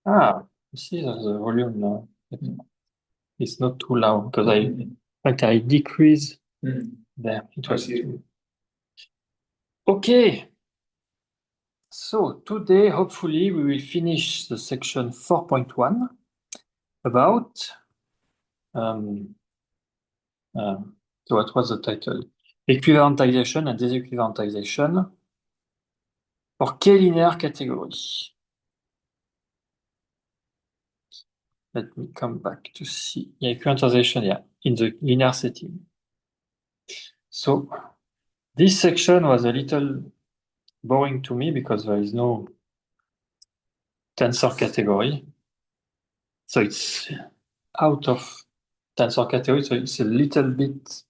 You see that the volume now is not too loud because in fact, I decrease there. It was too. Okay. So today, hopefully, we will finish the section 4.1 about, so what was the title? Equivalentization and disequivalentization for K-linear category. Let me come back to see. Equivalentization, in the linear setting. So this section was a little boring to me because there is no tensor category. So it's out of tensor category, so it's a little bit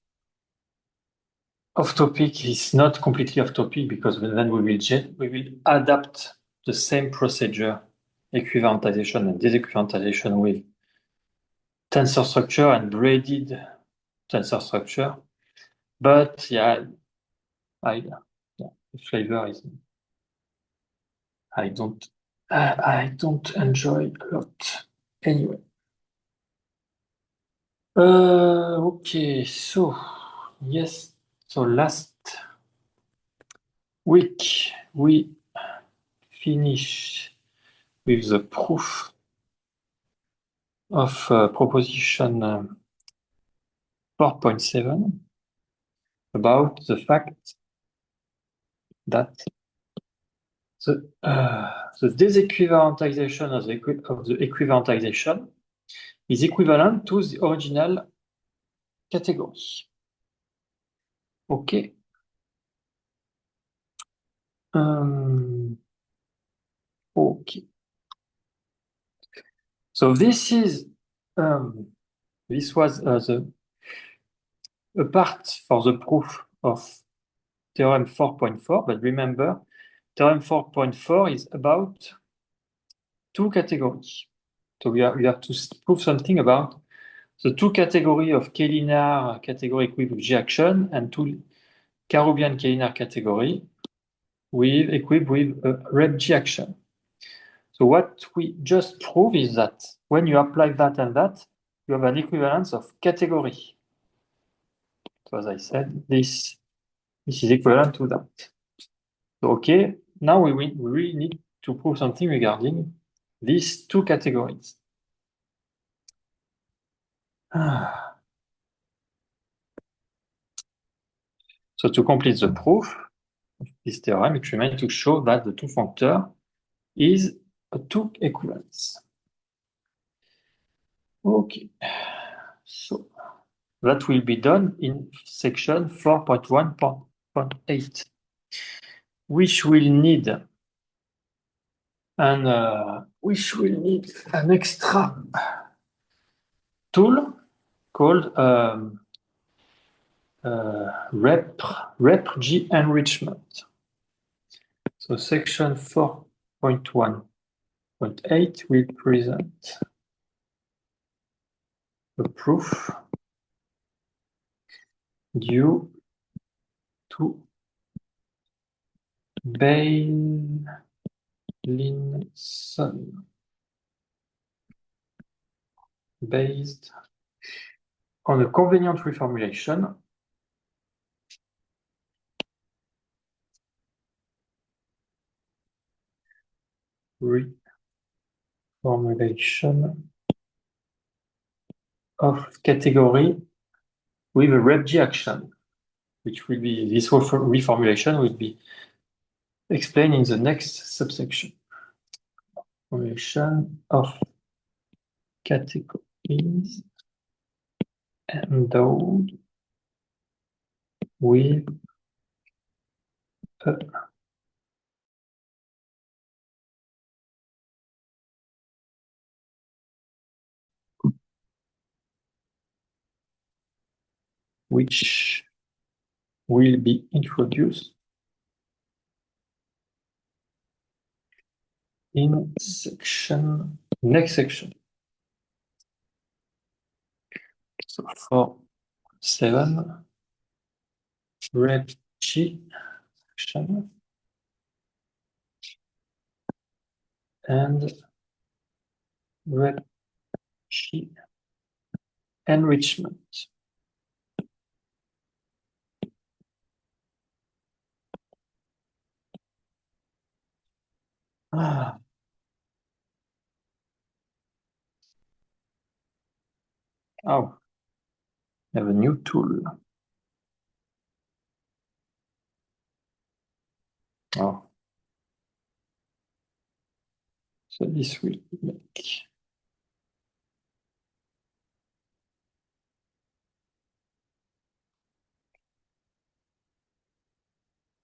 off topic. It's not completely off topic because then we will adapt the same procedure, equivalentization and disequivalentization with tensor structure and braided tensor structure. But the flavor is I don't enjoy a lot anyway. Okay, so yes, so last week we finished with the proof of proposition 4.7 about the fact that the disequivalentization of the equivalentization is equivalent to the original category. Okay. Okay. So this was a part for the proof of theorem 4.4, but remember, theorem 4.4 is about two categories. So we have to prove something about the two categories of K-linear category equipped with G action and two Carobian K-linear category equipped with a rep G action. So what we just prove is that when you apply that and that, you have an equivalence of category. So as I said, this is equivalent to that. So, okay, now we really need to prove something regarding these two categories. So to complete the proof of this theorem, it remains to show that the two functor is a two equivalence. Okay, so that will be done in section 4.1.8, which will need an extra tool called rep-G enrichment. So section 4.1.8 will present the proof due to Beilinson based on a convenient reformulation of category with a rep-G action, which will be, this reformulation will be explained in the next subsection. Formulation of categories endowed with a which will be introduced in next section. So for 7, rep-G section and Rep sheet enrichment. Ah. Oh, I have a new tool. Oh, so this will make.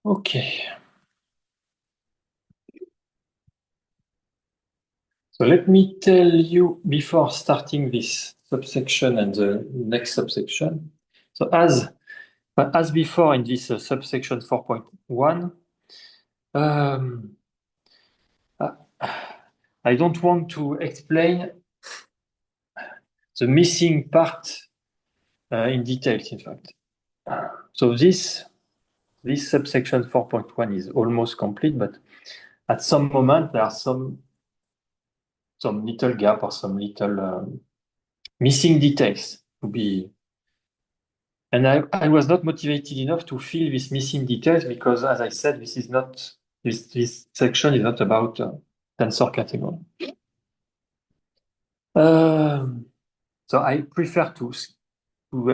Okay. So let me tell you before starting this subsection and the next subsection. So as before in this subsection 4.1, um, uh, I don't want to explain the missing part in details, in fact. So this subsection 4.1 is almost complete, but at some moment there are some little gap or some little missing details to be. And I was not motivated enough to fill these missing details because, as I said, this section is not about tensor category. So I prefer to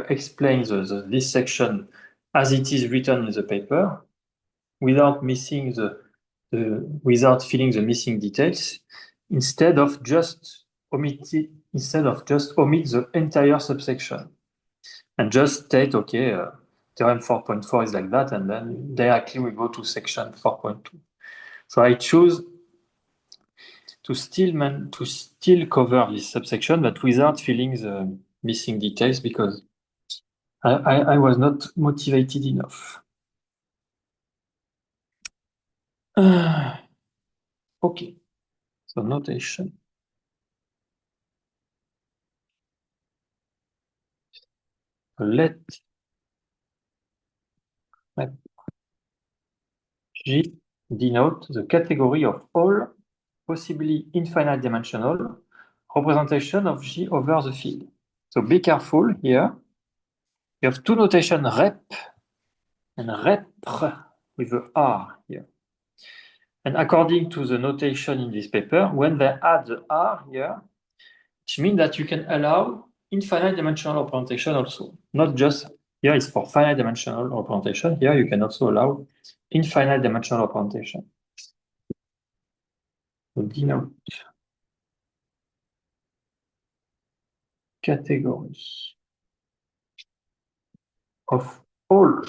explain this section as it is written in the paper without without filling the missing details, instead of just omit the entire subsection and just state, okay, theorem 4.4 is like that, and then directly we go to section 4.2. So I choose to still cover this subsection, but without filling the missing details because I was not motivated enough. Okay, so notation. Let G denote the category of all possibly infinite dimensional representation of G over the field. So be careful here. You have two notation rep and repr with the R here. And according to the notation in this paper, when they add the R here, it means that you can allow infinite dimensional representation also. Not just here it's for finite dimensional representation. Here you can also allow infinite dimensional representation. So denote category of all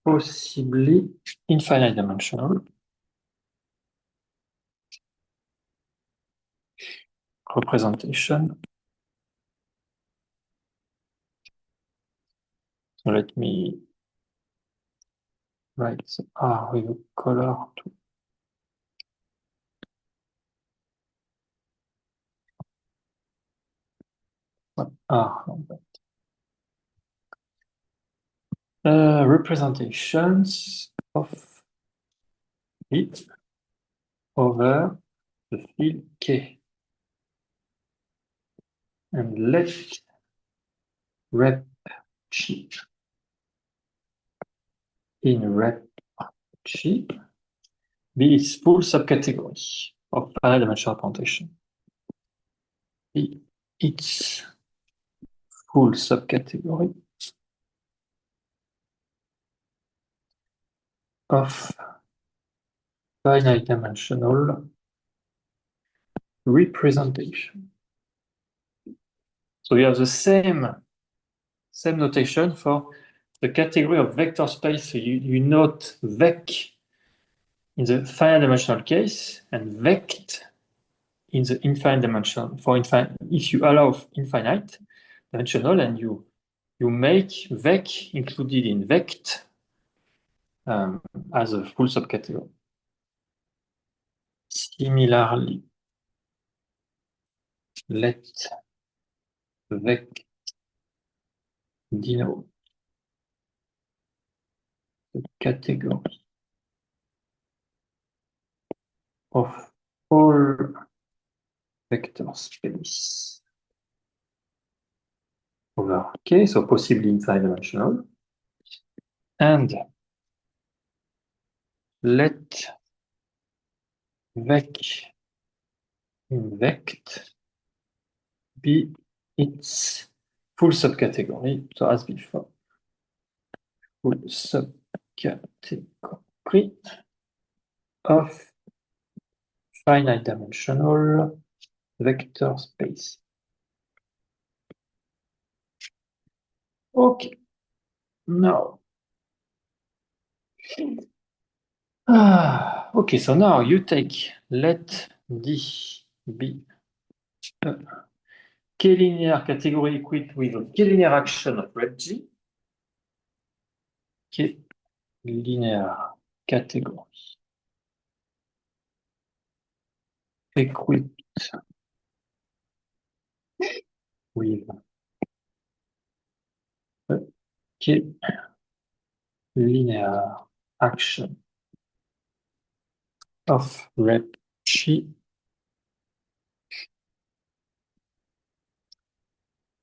possibly infinite dimensional representation. So let me write the R with a color to R. Representations of it over the field K. And let rep G in rep G be its full subcategory of finite dimensional representation. Be its full subcategory of finite dimensional representation. So we have the same notation for the category of vector space. So you note vec in the finite dimensional case and vect in the infinite dimension. For infinite, if you allow infinite dimensional and you make vec included in vect as a full subcategory. Similarly, let vec denote the category of all vector space over K, so possibly infinite-dimensional. And let vec in vect be its full subcategory, so as before. Full subcategory of finite dimensional vector space. Okay, now. Okay, so now you take let D be a K-linear category equipped with a K-linear action of rep G. K-linear category equipped with a K-linear action of rep G.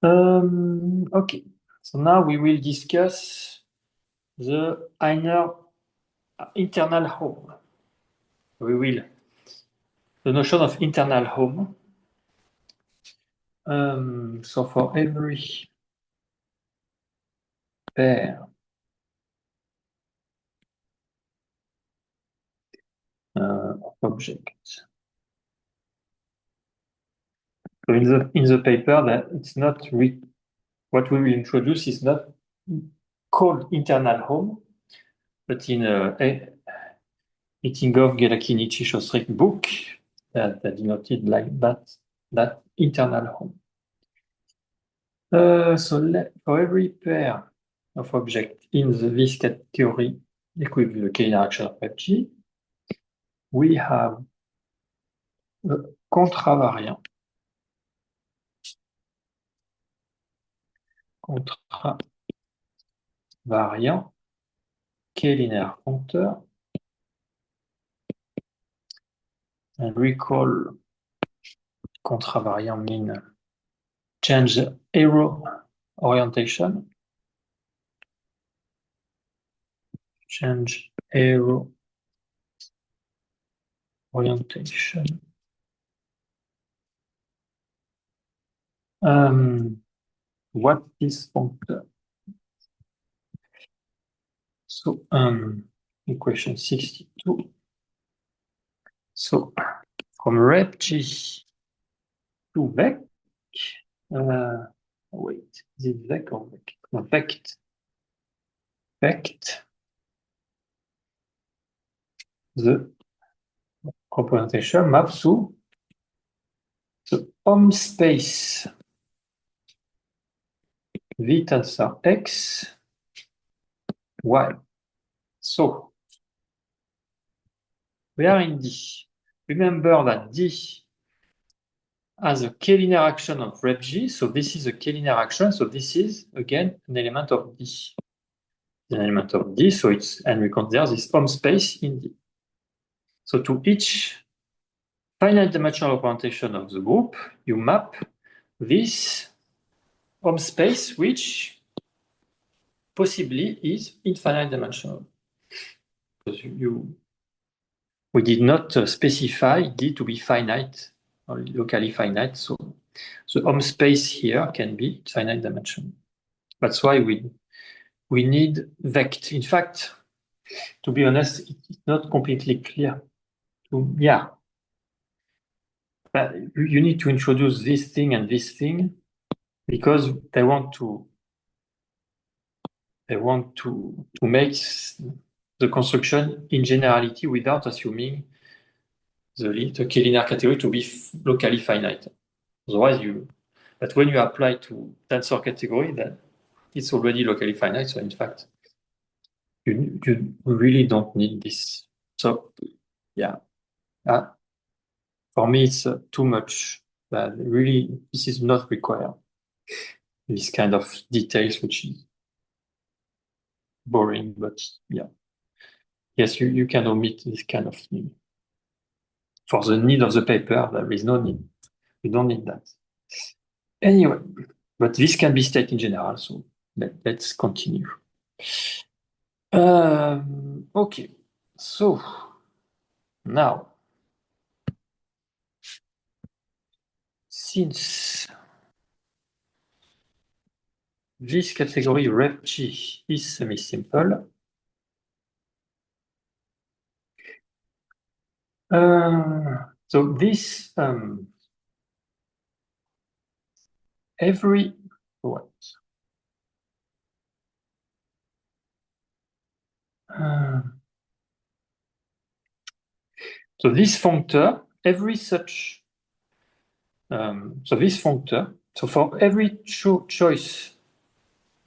Okay, so now we will discuss the inner internal home. The notion of internal home. So for every pair of objects. So in the paper, that it's not what we will introduce is not called internal home, but in Hittinghoff, Gelachini, Shostrick book that denoted like that internal home. So for every pair of objects in this category equipped with the K-linear action of G, we have a contravariant K-linear functor. And recall contravariant mean change arrow orientation. Change arrow orientation. What is functor? So equation 62. So from rep G to vec, wait, is it vec or vec? No, vect. Vect. The representation maps to the home space V tensor X, Y. So we are in D. Remember that D has a K-linear action of rep G, so this is a K-linear action, so this is again an element of D. An element of D, so and we consider this home space in D. So to each finite dimensional representation of the group, you map this home space, which possibly is infinite dimensional. Because we did not specify D to be finite or locally finite, so the home space here can be finite dimension. That's why we need vect. In fact, to be honest, it's not completely clear. But you need to introduce this thing and this thing because they want to make the construction in generality without assuming the K-linear category to be locally finite. Otherwise, but when you apply to tensor category, then it's already locally finite. So in fact, you really don't need this. So yeah, for me, it's too much. But really, this is not required. This kind of details, which is boring, but yeah. Yes, you can omit this kind of thing. For the need of the paper, there is no need. You don't need that. Anyway, but this can be state in general, so let's continue. Okay, so now, since this category RefG is semi-simple, so this every what? So this functor, every such so this functor, so for every choice,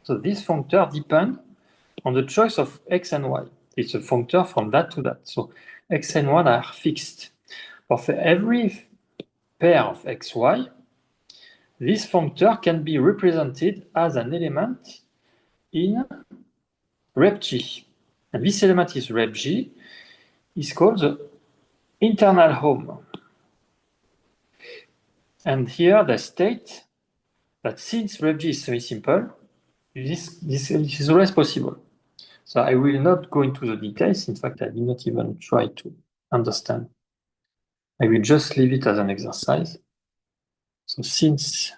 so this functor depends on the choice of x and y. It's a functor from that to that. So x and y are fixed. For every pair of x, y, this functor can be represented as an element in RepG. And this element is RepG, is called the internal home. And here they state that since RepG is very simple, this is always possible. So I will not go into the details. In fact, I did not even try to understand. I will just leave it as an exercise. So since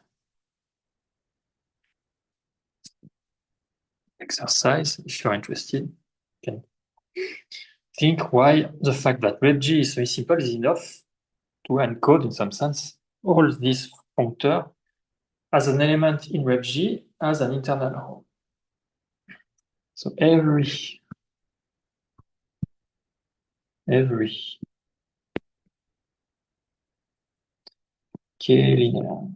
exercise, if you're interested, you can think why the fact that RepG is very simple is enough to encode, in some sense, all these functor as an element in RepG as an internal home. So every k-linear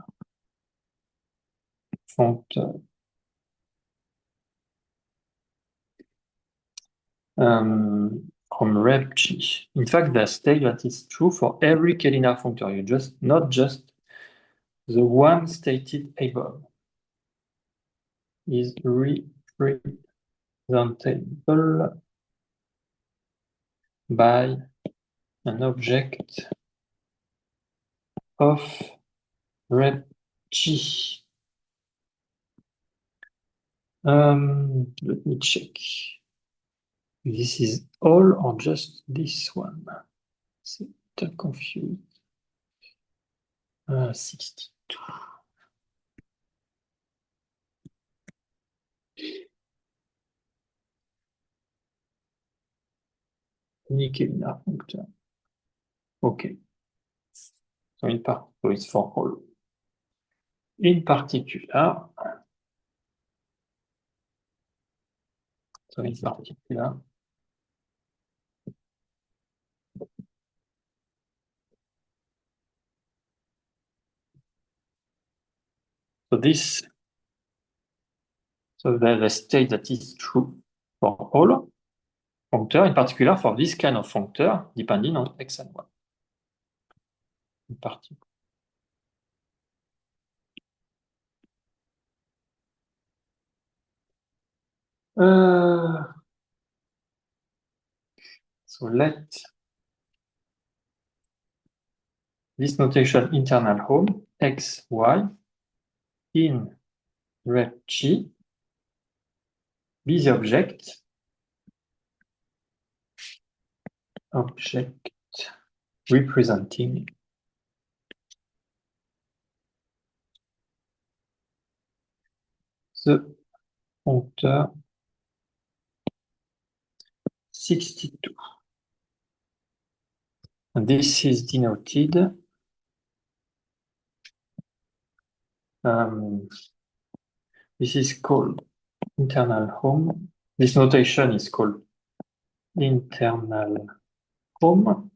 functor from RepG. In fact, they state that it's true for every k-linear functor. You not just the one stated above is representable by an object of RepG. Let me check. This is all or just this one? C'est confused. 62. Unique-linear functor. Okay. So it's for all. In particular, so this, so the state that is true for all functor, in particular for this kind of functor, depending on x and y. In particular. So let this notation internal home x, y in RepG be the object representing the functor 62. And this is denoted this is called internal home. This notation is called internal home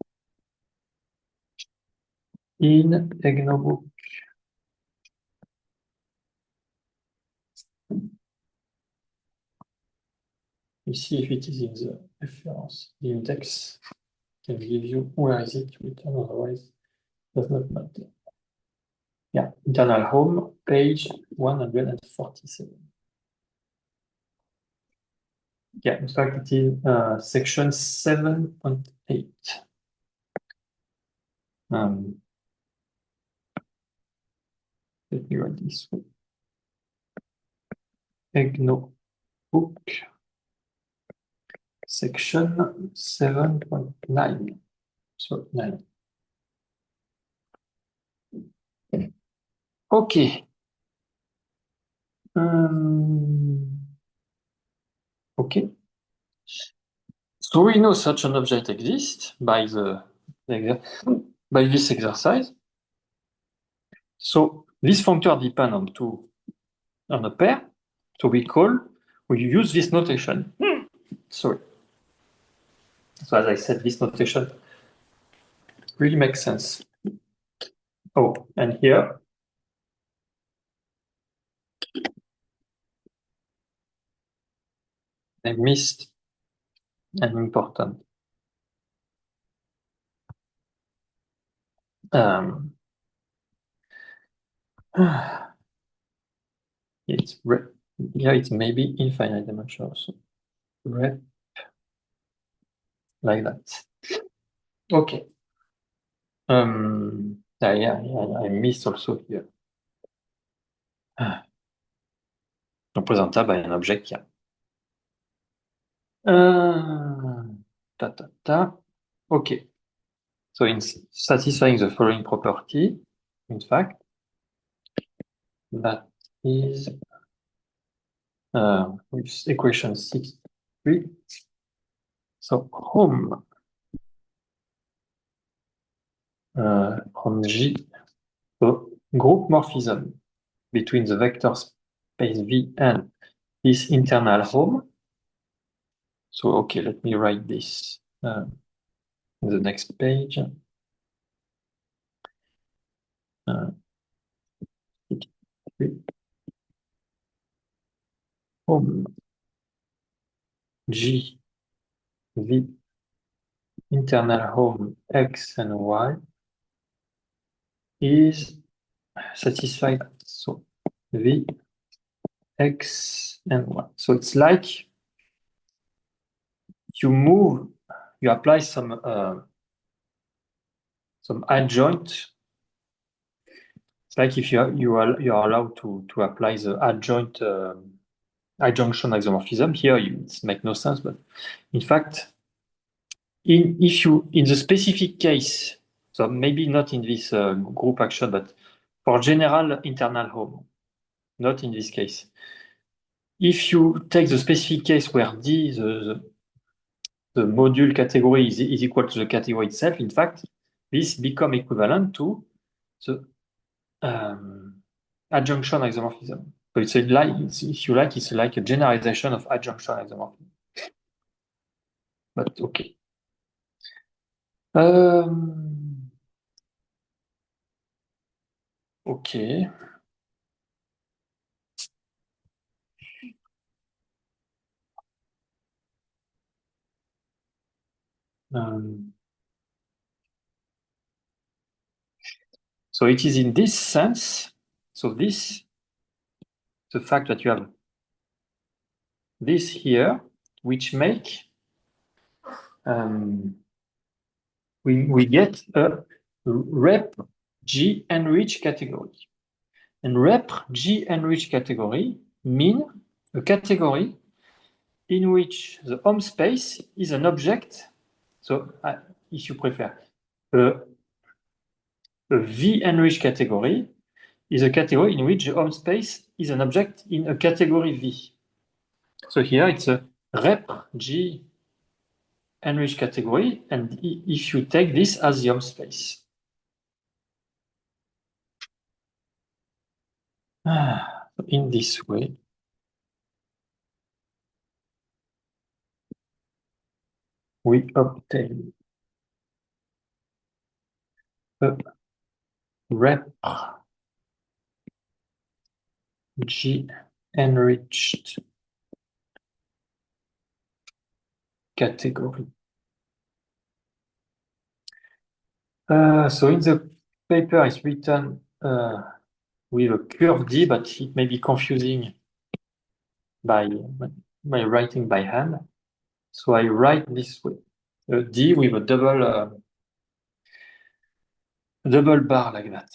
in EGNOBOOK. You see if it is in the reference, the index can give you where is it written, otherwise it does not matter. Yeah, internal home, page 147. Yeah, in fact, it is section 7.8. Let me write this way. EGNO book section 7.9. So 9. Okay. Okay. So we know such an object exists by this exercise. So this functor depends on a pair. So we use this notation. Sorry. So as I said, this notation really makes sense. Oh, and here I missed an important it's maybe infinite dimension also. Rep like that. Okay. I missed also here. Représentable by an object qui a. Okay. So in satisfying the following property, in fact, that is with equation 63. So home on G, so group morphism between the vector space V and this internal home. So, okay, let me write this in the next page. Home G V internal home X and Y is satisfied. So V X and Y. So it's like you apply some adjoint. It's like if you are allowed to apply the adjoint adjunction isomorphism. Here it makes no sense, but in fact, in the specific case, so maybe not in this group action, but for general internal home, not in this case. If you take the specific case where D, the module category is equal to the category itself, in fact, this become equivalent to the adjunction isomorphism. So it's if you like, it's like a generalization of adjunction isomorphism. But okay. Okay. So it is in this sense. So the fact that you have this here, which make we get a rep G enriched category. And rep G enriched category mean a category in which the home space is an object. So if you prefer, a V enriched category is a category in which the home space is an object in a category V. So here it's a rep G enriched category, and if you take this as the home space. In this way, we obtain a rep G enriched category. So in the paper, it's written with a curve D, but it may be confusing by writing by hand. So I write this way, a D with a double bar like that.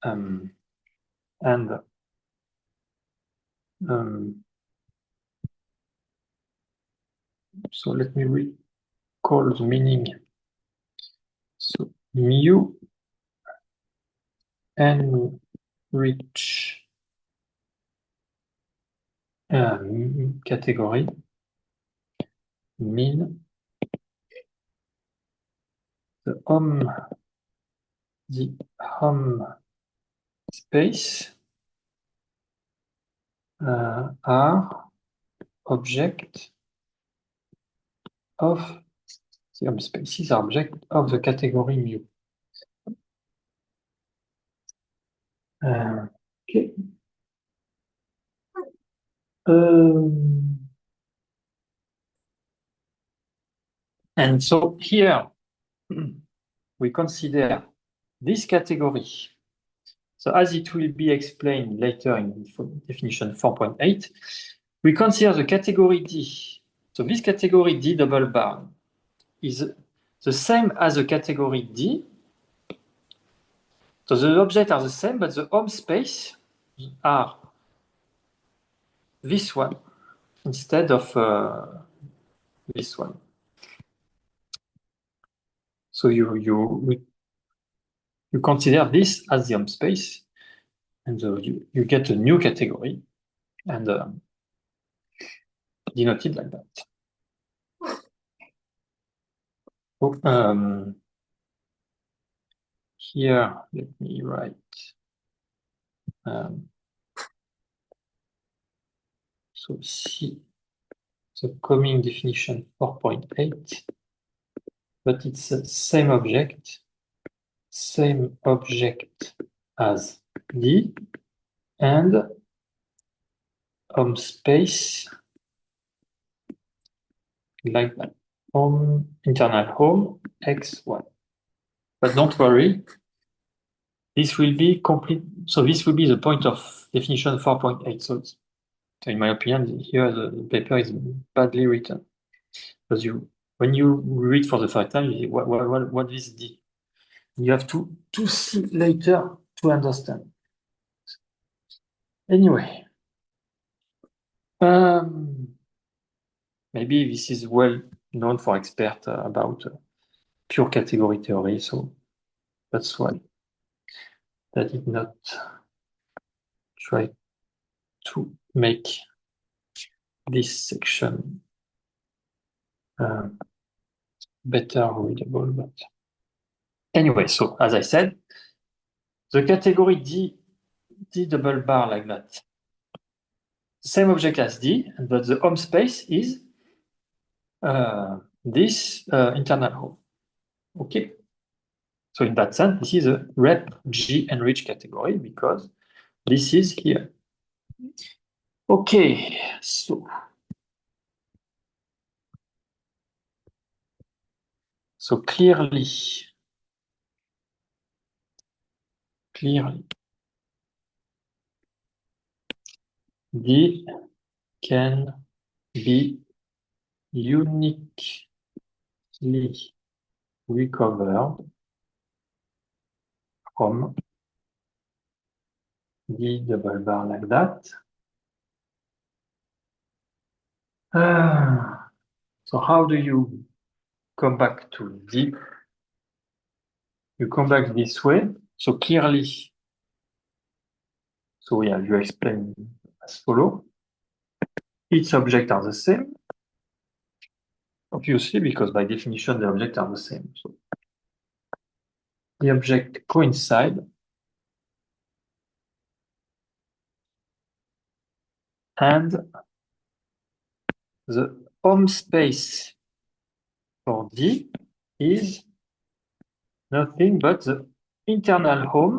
and so let me recall the meaning. So mu and rich category mean the home space are object of the home spaces are object of the category mu. Okay. And so here we consider this category. So as it will be explained later in definition 4.8, we consider the category D. So this category D double bar is the same as the category D. So the objects are the same, but the home space are this one instead of this one. So you consider this as the home space, and you get a new category and denoted like that. So, here, let me write. So see the coming definition 4.8, but it's the same object as D and home space like that. Home, internal home, X1. But don't worry, this will be complete. So this will be the point of definition 4.8. So in my opinion, here the paper is badly written. Because when you read for the first time, you see what is D? You have to see later to understand. Anyway, maybe this is well known for experts about pure category theory, so that's why I did not try to make this section better readable. But anyway, so as I said, the category D double bar like that, same object as D, but the home space is this internal home. Okay. So in that sense, this is a rep G enriched category because this is here. Okay, so clearly, D can be uniquely recovered from D double bar like that. So how do you come back to D? You come back this way. So clearly, so yeah, you explain as follow. Each object are the same. Obviously, because by definition, the objects are the same. So the object coincide and the home space for D is nothing but the internal home,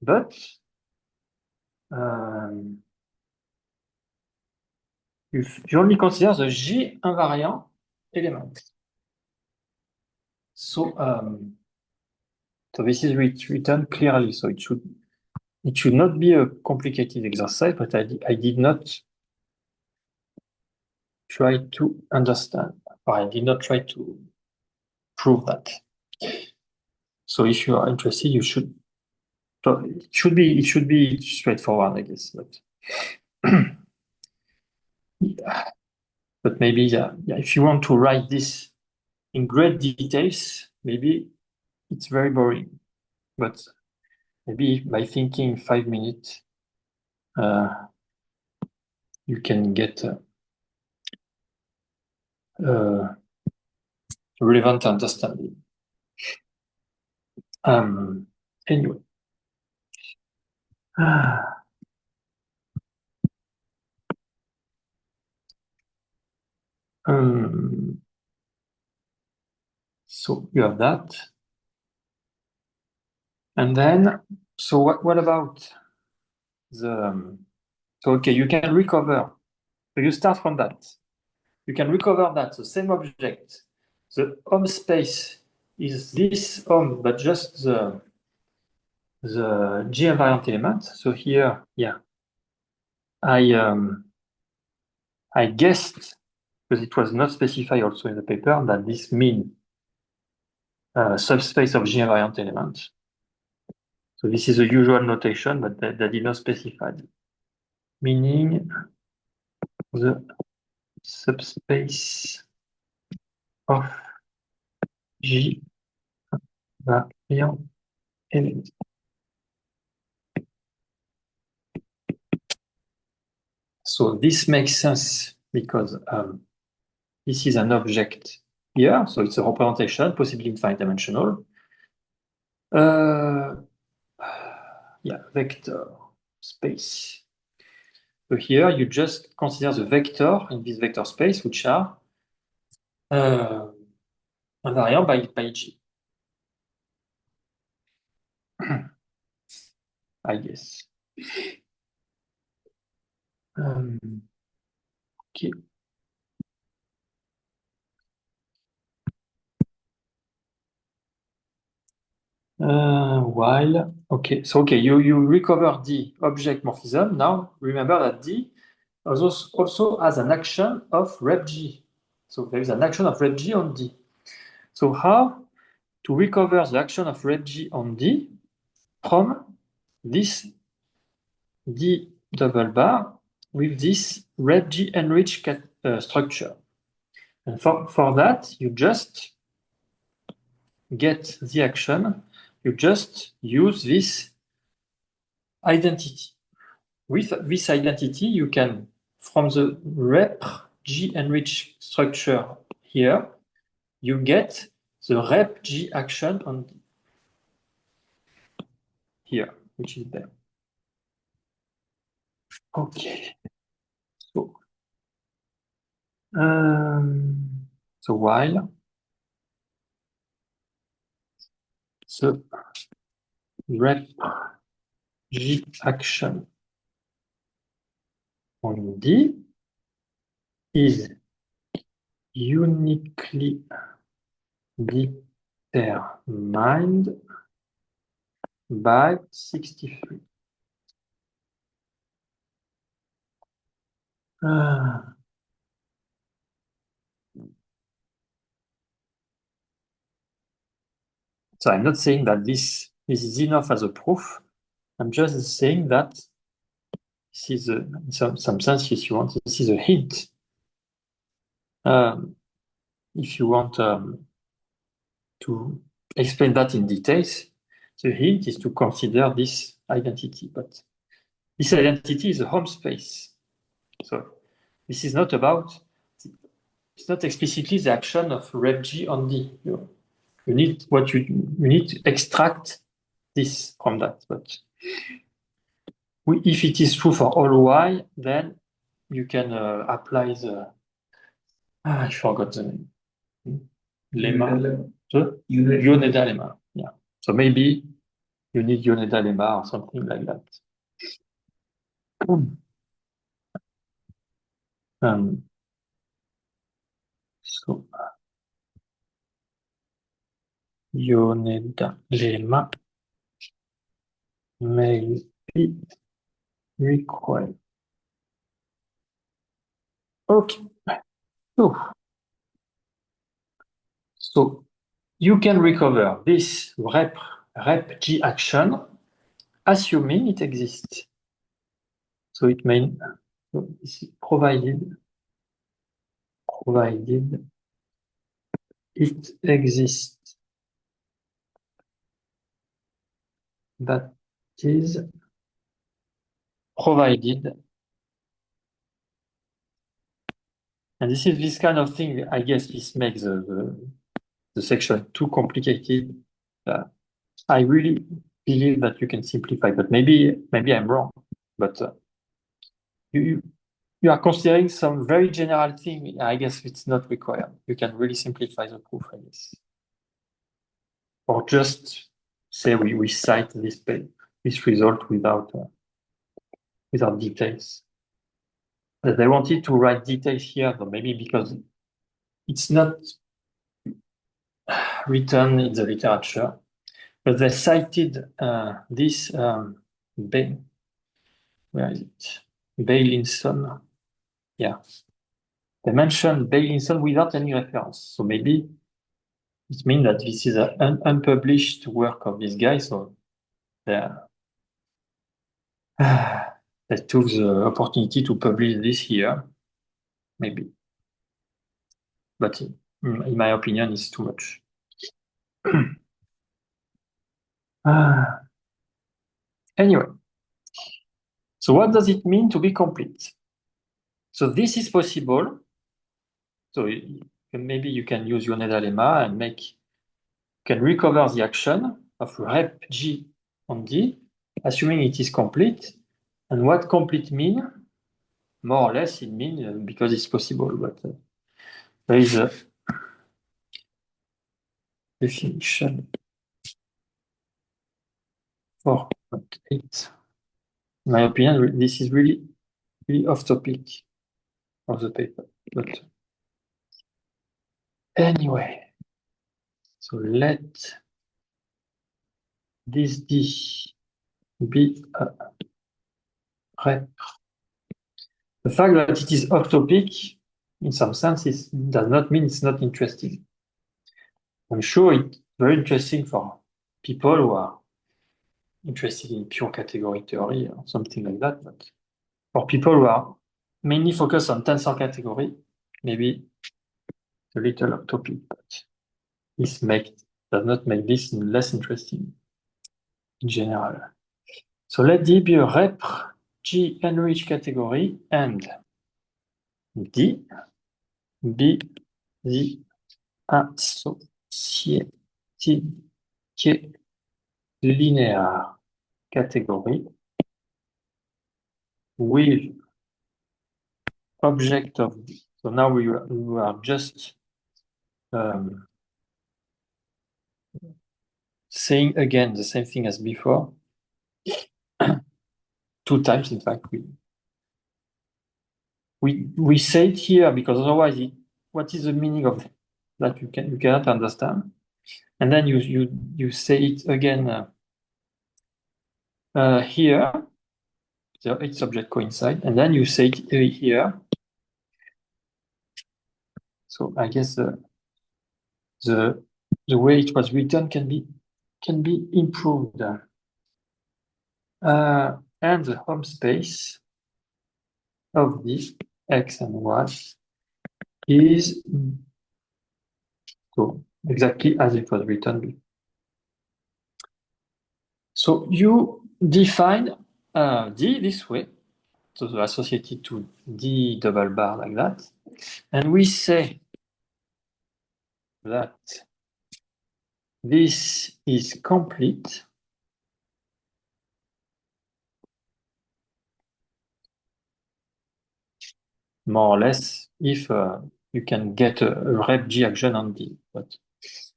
but you only consider the J invariant element. So this is written clearly. So it should not be a complicated exercise, but I did not try to understand. Or I did not try to prove that. So if you are interested, you should So it should be straightforward, I guess. But maybe if you want to write this in great details, maybe it's very boring. But maybe by thinking 5 minutes, you can get relevant understanding. Anyway. So you have that. And then, so what about the, so okay, you can recover. So you start from that. You can recover that, the same object. The home space is this home, but just the G invariant element. So here, yeah, I guessed, because it was not specified also in the paper, that this means subspace of G invariant element. So this is a usual notation, but that did not specify. Meaning the subspace of G invariant element. So this makes sense because this is an object here, so it's a representation, possibly infinite dimensional. Yeah, vector space. So here you just consider the vector in this vector space, which are invariant by G. I guess. Okay. While, okay, so okay, you recover the object morphism. Now remember that D also has an action of rep G. So there is an action of rep G on D. So how to recover the action of rep G on D from this D double bar with this rep G enriched structure? And for that, you just get the action. You just use this identity. With this identity, you can, from the rep G enriched structure here, you get the rep G action on here, which is there. Okay. So while the rep G action on D is uniquely determined by 63. So I'm not saying that this is enough as a proof. I'm just saying that this is in some sense, if you want, this is a hint. If you want to explain that in details, the hint is to consider this identity. But this identity is a home space. So this is not about, it's not explicitly the action of rep G on D. You need you need to extract this from that. But if it is true for all y, then you can apply the. I forgot the name. Lemma. Yoneda lemma. Yeah. So maybe you need Yoneda lemma or something like that. So Yoneda lemma may be required. Okay. So you can recover this rep G action assuming it exists. So it means provided it exists. That is provided. And this is this kind of thing, I guess this makes the section too complicated. I really believe that you can simplify, but maybe I'm wrong. But you are considering some very general thing. I guess it's not required. You can really simplify the proof, I guess. Or just say we cite this result without details. But they wanted to write details here, though, maybe because it's not written in the literature. But they cited this where is it? Bailinson. Yeah. They mentioned Bailinson without any reference. So maybe it means that this is an unpublished work of this guy. So they took the opportunity to publish this here. Maybe. But in my opinion, it's too much. Anyway. So what does it mean to be complete? So this is possible. So maybe you can use your lemma and can recover the action of rep G on D, assuming it is complete. And what complete mean? More or less, it means because it's possible, but there is a definition 4.8. In my opinion, this is really off topic of the paper. But anyway, so let this D be a rep. The fact that it is off topic, in some sense, does not mean it's not interesting. I'm sure it's very interesting for people who are interested in pure category theory or something like that, but for people who are mainly focused on tensor category, maybe a little off topic, but this does not make this less interesting in general. So let D be a rep G enriched category and D be the associated linear category with object of D. So now we are just saying again the same thing as before. 2 times, in fact. We say it here because otherwise, what is the meaning of that? You cannot understand. And then you say it again here. So its object coincide, and then you say it here. So I guess the way it was written can be improved. And the home space of the X and Y is so exactly as it was written. So you define D this way, so associated to D double bar like that, and we say that this is complete more or less if you can get a rep G action on D. But this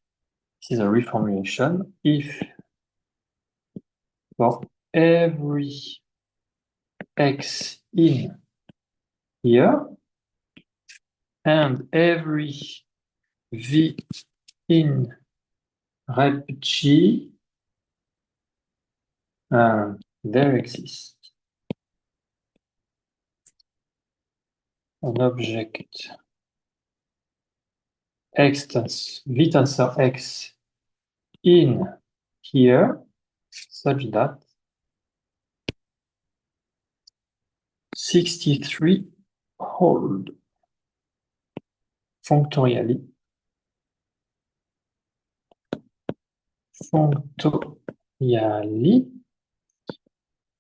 is a reformulation. If for every X in here and every V in rep G, there exists an object V tensor X in here such that 63 hold. Functorially. Functorially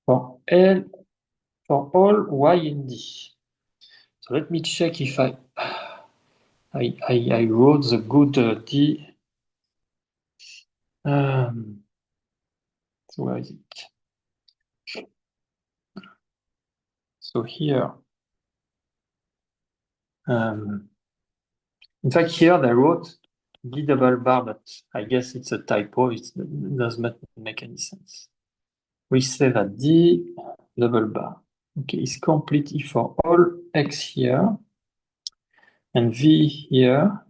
for L for all y in D. So let me check if I wrote the good D. So where is it? So here, in fact, here they wrote D double bar, but I guess it's a typo. It does not make any sense. We say that D double bar, okay, is complete if for all X here and V here,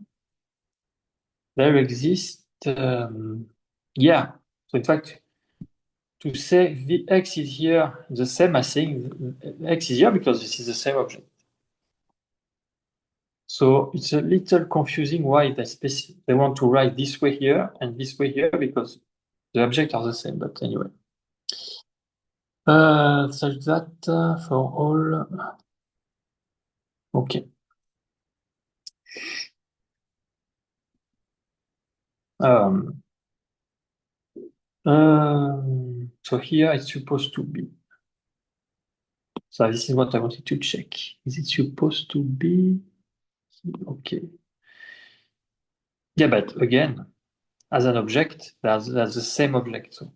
there exists, yeah. So in fact, to say Vx is here the same as saying X is here because this is the same object. So it's a little confusing why they want to write this way here and this way here because the objects are the same, but anyway. Such that for all, okay. So here it's supposed to be. So this is what I wanted to check. Is it supposed to be? Okay. Yeah, but again, as an object, that's the same object. So.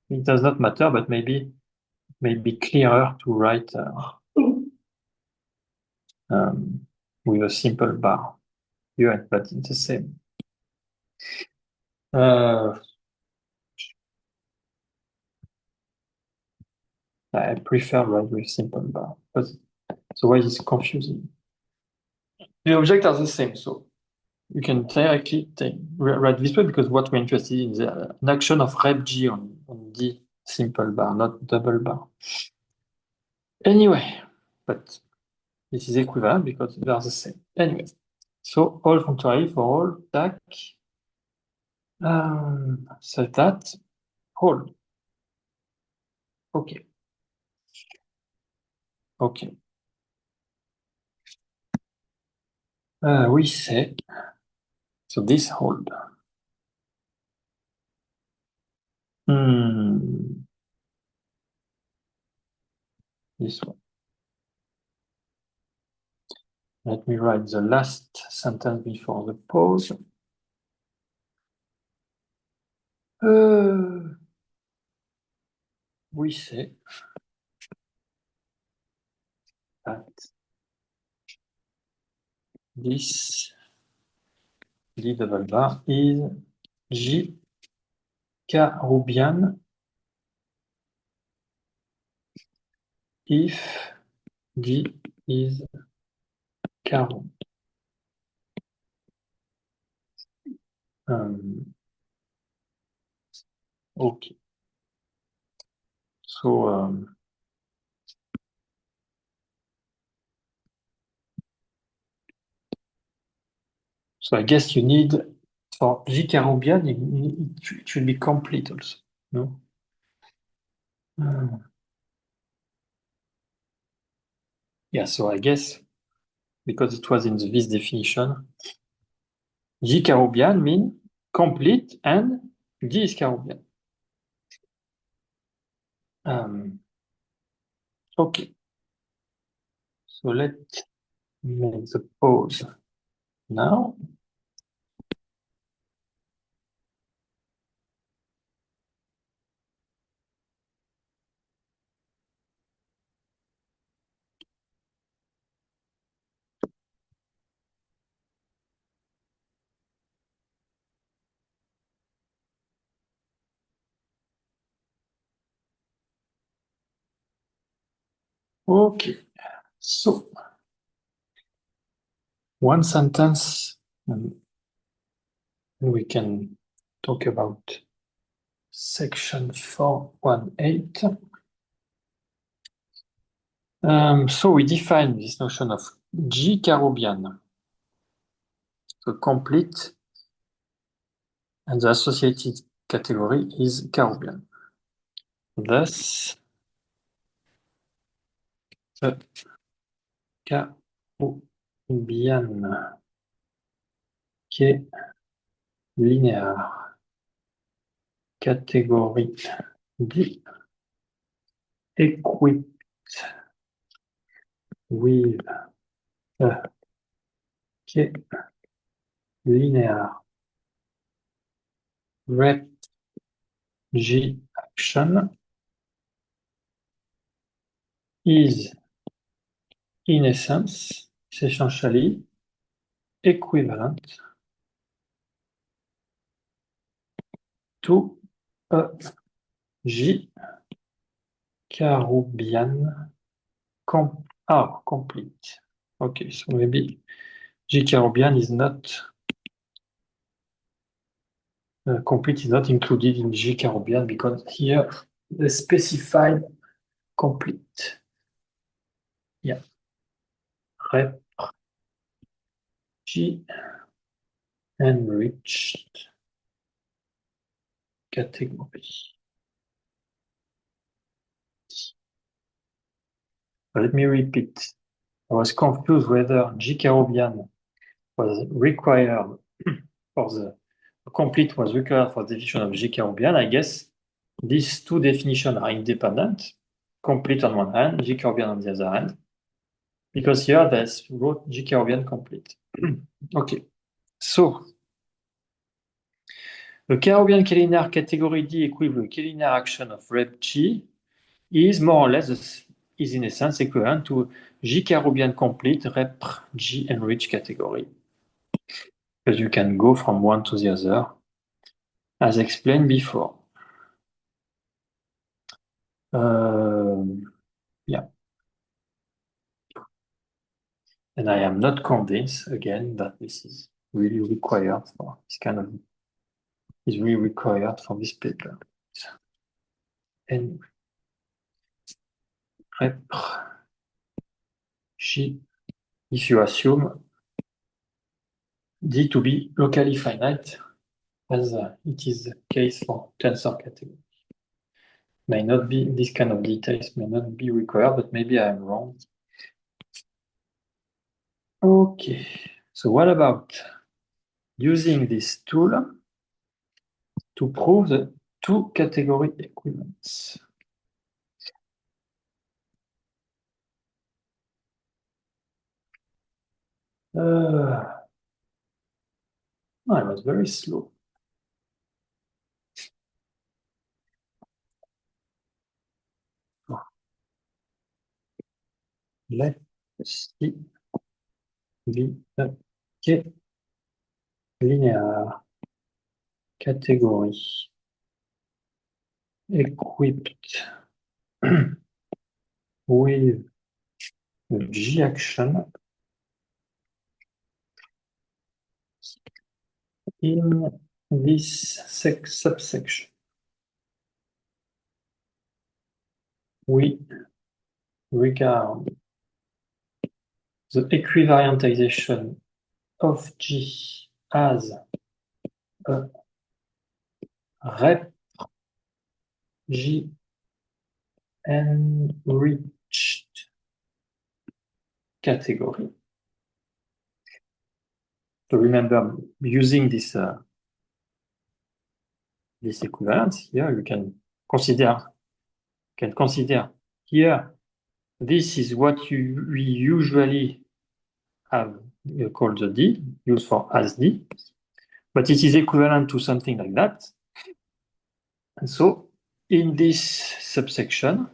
It does not matter, but maybe clearer to write with a simple bar. Yeah, but it's the same. I prefer write with simple bar, but otherwise it's confusing. The objects are the same, so you can directly write this way because what we're interested in is an action of rep G on D simple bar, not double bar. Anyway, but this is equivalent because they are the same. Anyway, so all functorially for all tac. So that hold. Okay. Okay. We say so this hold. This one. Let me write the last sentence before the pause. We say that this D double bar is J Karoubian if D is Karou. Okay. So I guess you need for J Karoubian it should be complete also. No? Yeah, so I guess because it was in this definition, J Karoubian means complete and D is Karoubian. Okay. So let's make the pause now. Okay. So one sentence and we can talk about section 418. So we define this notion of J Karoubian. So complete and the associated category is Carobian. Thus, the Carobian qui est linéaire catégorie D equipped with a qui est linéaire rep G action is in essence essentially equivalent to a G Carobian complete. Okay, so maybe G Carobian is not complete is not included in G Carobian because here the specified complete. Yeah. Rep G enriched category. Let me repeat. I was confused whether G Carobian was required for the complete was required for the definition of G Carobian. I guess these two definitions are independent. Complete on one hand, G Carobian on the other hand. Because here there's wrote G Carobian complete. Okay. So the Carobian K-linear category D equivalent K-linear action of rep G is more or less is in essence equivalent to G Carobian complete rep G enriched category. Because you can go from one to the other, as explained before. Yeah. And I am not convinced again that this is really required for this kind of is really required for this paper. And rep G, if you assume D to be locally finite, as it is the case for tensor category. May not be, this kind of details may not be required, but maybe I am wrong. Okay, so what about using this tool to prove the two category equivalence? I was very slow. Let's see the linear category equipped with the G action in this subsection. We regard the equivariantization of G as a rep G enriched category. So remember, using this this equivalence here, you can consider here. This is what we usually have called the D, used for as D, but it is equivalent to something like that. And so in this subsection,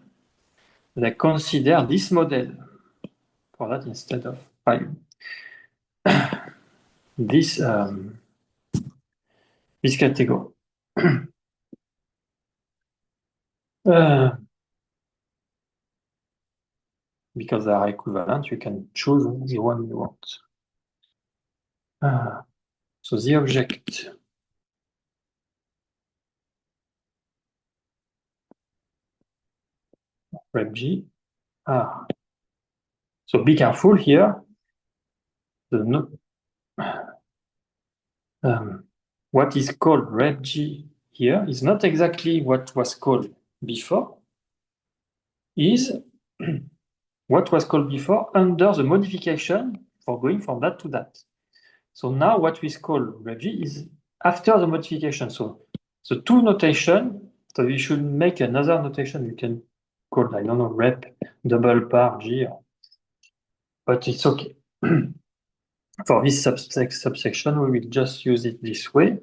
they consider this model for that instead of this this category. Because they are equivalent, you can choose the one you want. So the object rep G are. So be careful here. The what is called repg here is not exactly what was called before, is what was called before under the modification for going from that to that. So now what we call repg is after the modification. So the two notation, so we should make another notation you can call, I don't know, rep double par g, but it's okay. For this subsection, we will just use it this way.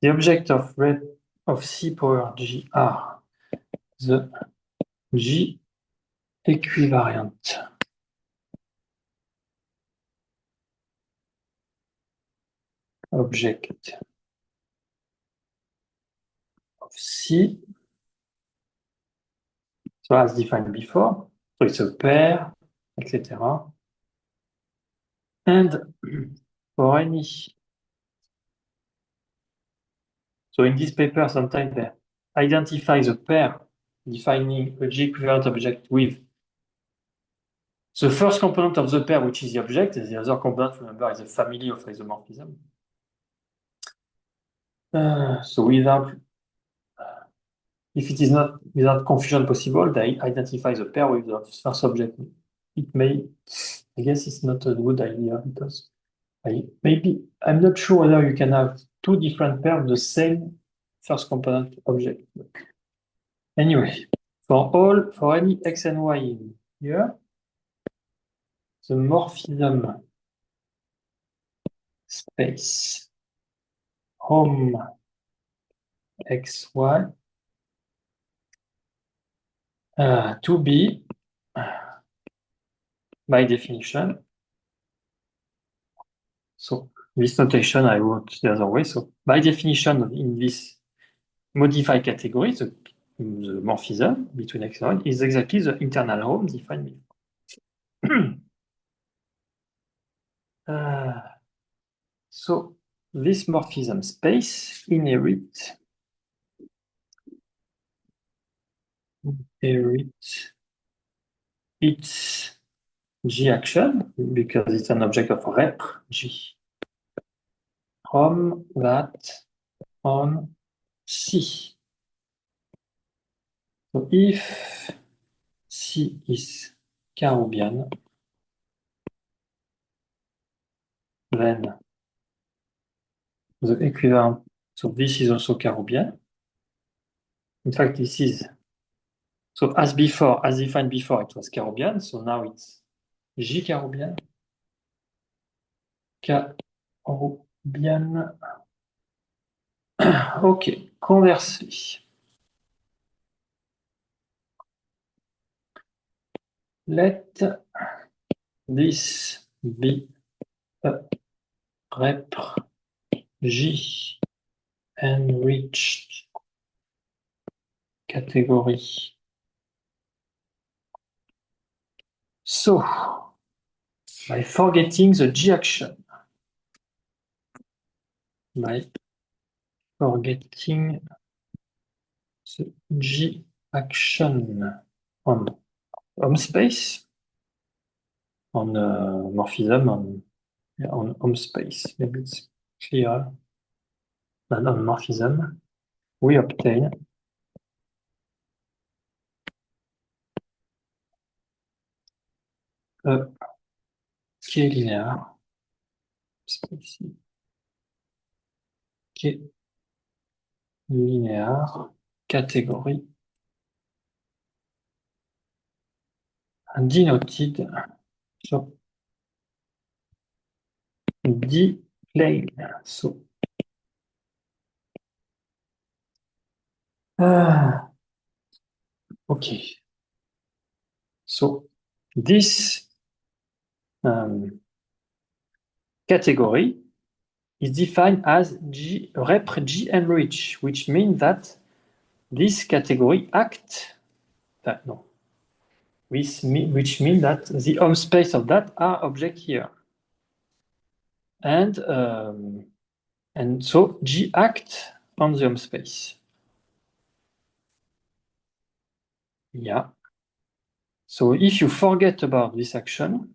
The object of rep of C power G are the G equivariant object of C, so as defined before. So it's a pair, etc. And for any, so in this paper, sometimes they identify the pair defining a G equivalent object with the first component of the pair, which is the object, and the other component, remember, is the family of isomorphism. So without, if it is not without confusion possible, they identify the pair with the first object. It may, I guess it's not a good idea because maybe, I'm not sure whether you can have two different pairs of the same first component object. Anyway, for any x and y in here, the morphism space home xy to be, by definition, so this notation I wrote the other way. So by definition, in this modified category, the morphism between x and y is exactly the internal home defined before. So this morphism space inherits its G action because it's an object of rep G from that on C. So if C is Karoubian, then the equivalent, so this is also Karoubian. In fact, this is, so as before, as defined before, it was Karoubian, so now it's J Karoubian. Karoubian. Okay, conversely. Let this be a rep J enriched category. So, by forgetting the G action, by forgetting the G action on home space, on morphism, on home space, maybe it's clearer than on morphism, we obtain a K-linear space, K-linear category denoted, so D-plane. So okay. So this category is defined as rep G enrich, which means that this category which means that the home space of that are object here. And so G act on the home space. Yeah. So if you forget about this action,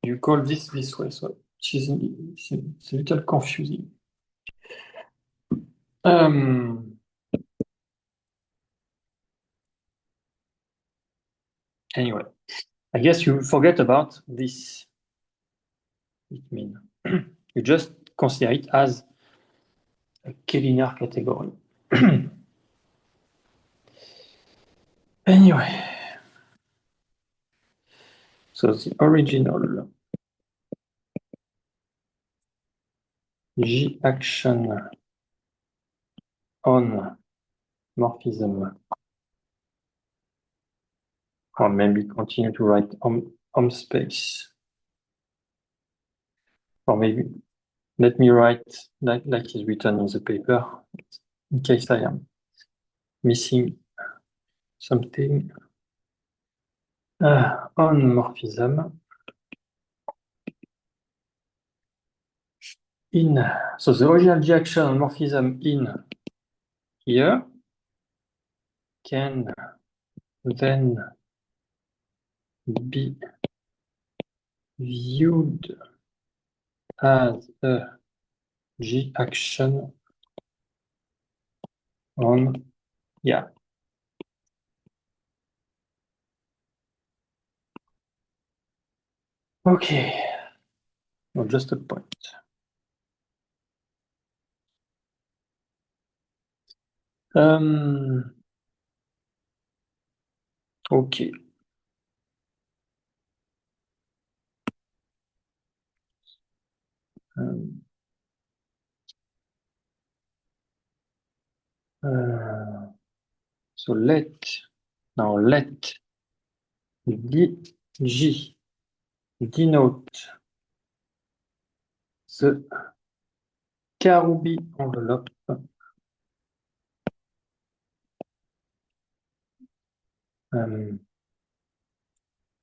you call this way. So it's a little confusing. Anyway, I guess you forget about this. It means you just consider it as a K-linear category. Anyway, so the original G action on morphism, or maybe continue to write on space, or maybe let me write like is written in the paper, in case I am missing something. On morphism in, so the original G action on morphism in here can then be viewed as a G action on, yeah. Okay, no, just a point. Okay. So let G denote the Karoubi envelope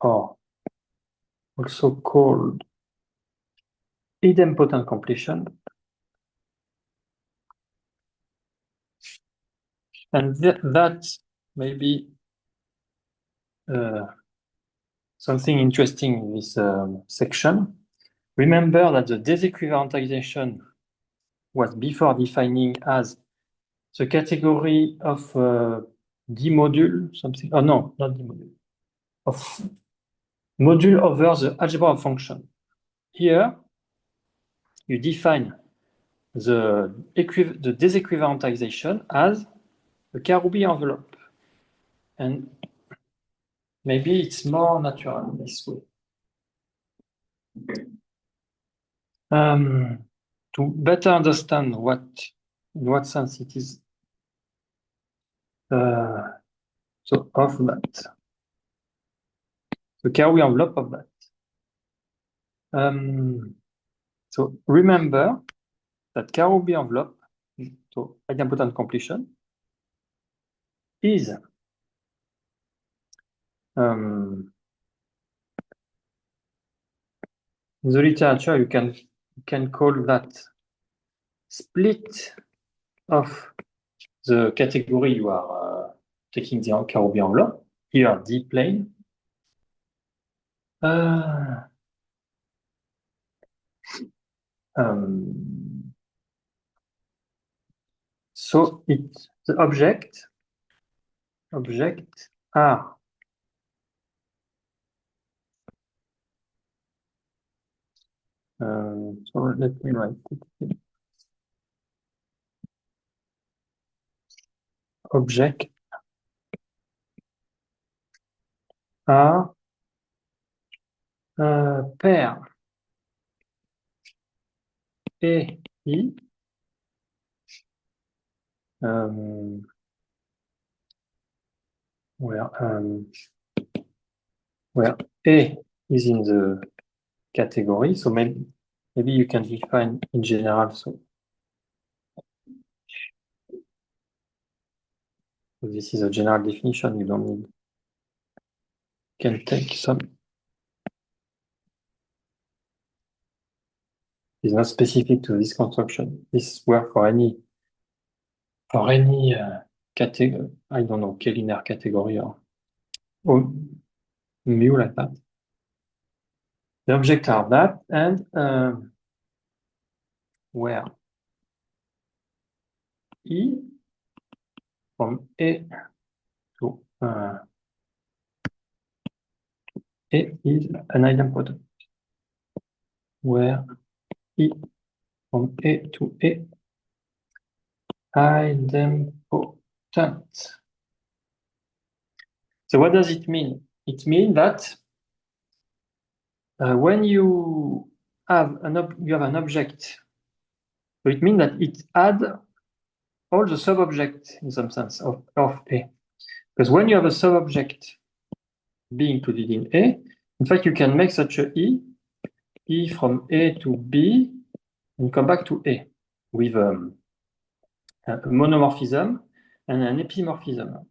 or also called idempotent completion. And that may be something interesting in this section. Remember that the disequivalentization was before defining as the category of D module, something. Oh no, not D module. Of module over the algebra of function. Here, you define the disequivalentization as the Karoubi envelope. And maybe it's more natural this way. To better understand in what sense it is, so of that, the Karoubi envelope of that. So remember that Karoubi envelope, so idempotent completion, is in the literature you can call that split of the category you are taking the Karoubi envelope. Here, D plane. So it's the object are so let me write it. Object are pair A, I, where A is in the category, so maybe you can define in general. So this is a general definition. You don't need. You can take some. It's not specific to this construction. This work for any category. I don't know, K-linear category or mu like that. The objects are that and where E from A to A is an idempotent. Where E from A to A idempotent. So what does it mean? It means that when you have an object, so it means that it adds all the sub-objects in some sense of A. Because when you have a sub-object B included in A, in fact, you can make such a E from A to B, and come back to A with a monomorphism and an epimorphism.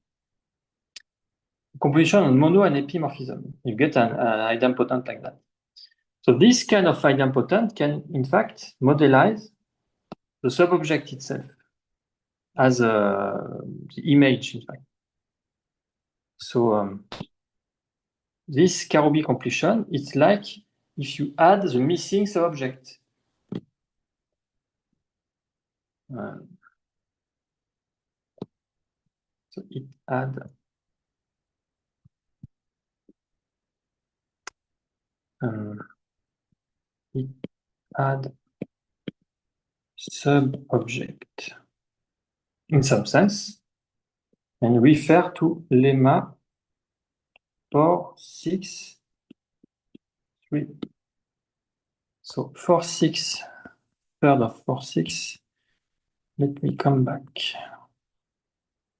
Composition on mono and epimorphism. You get an idempotent like that. So this kind of idempotent can, in fact, modelize the subobject itself as the image, in fact. So this Karoubi completion, it's like if you add the missing subobject. So it add sub-object in some sense and refer to lemma 463. So 46, third of 46. Let me come back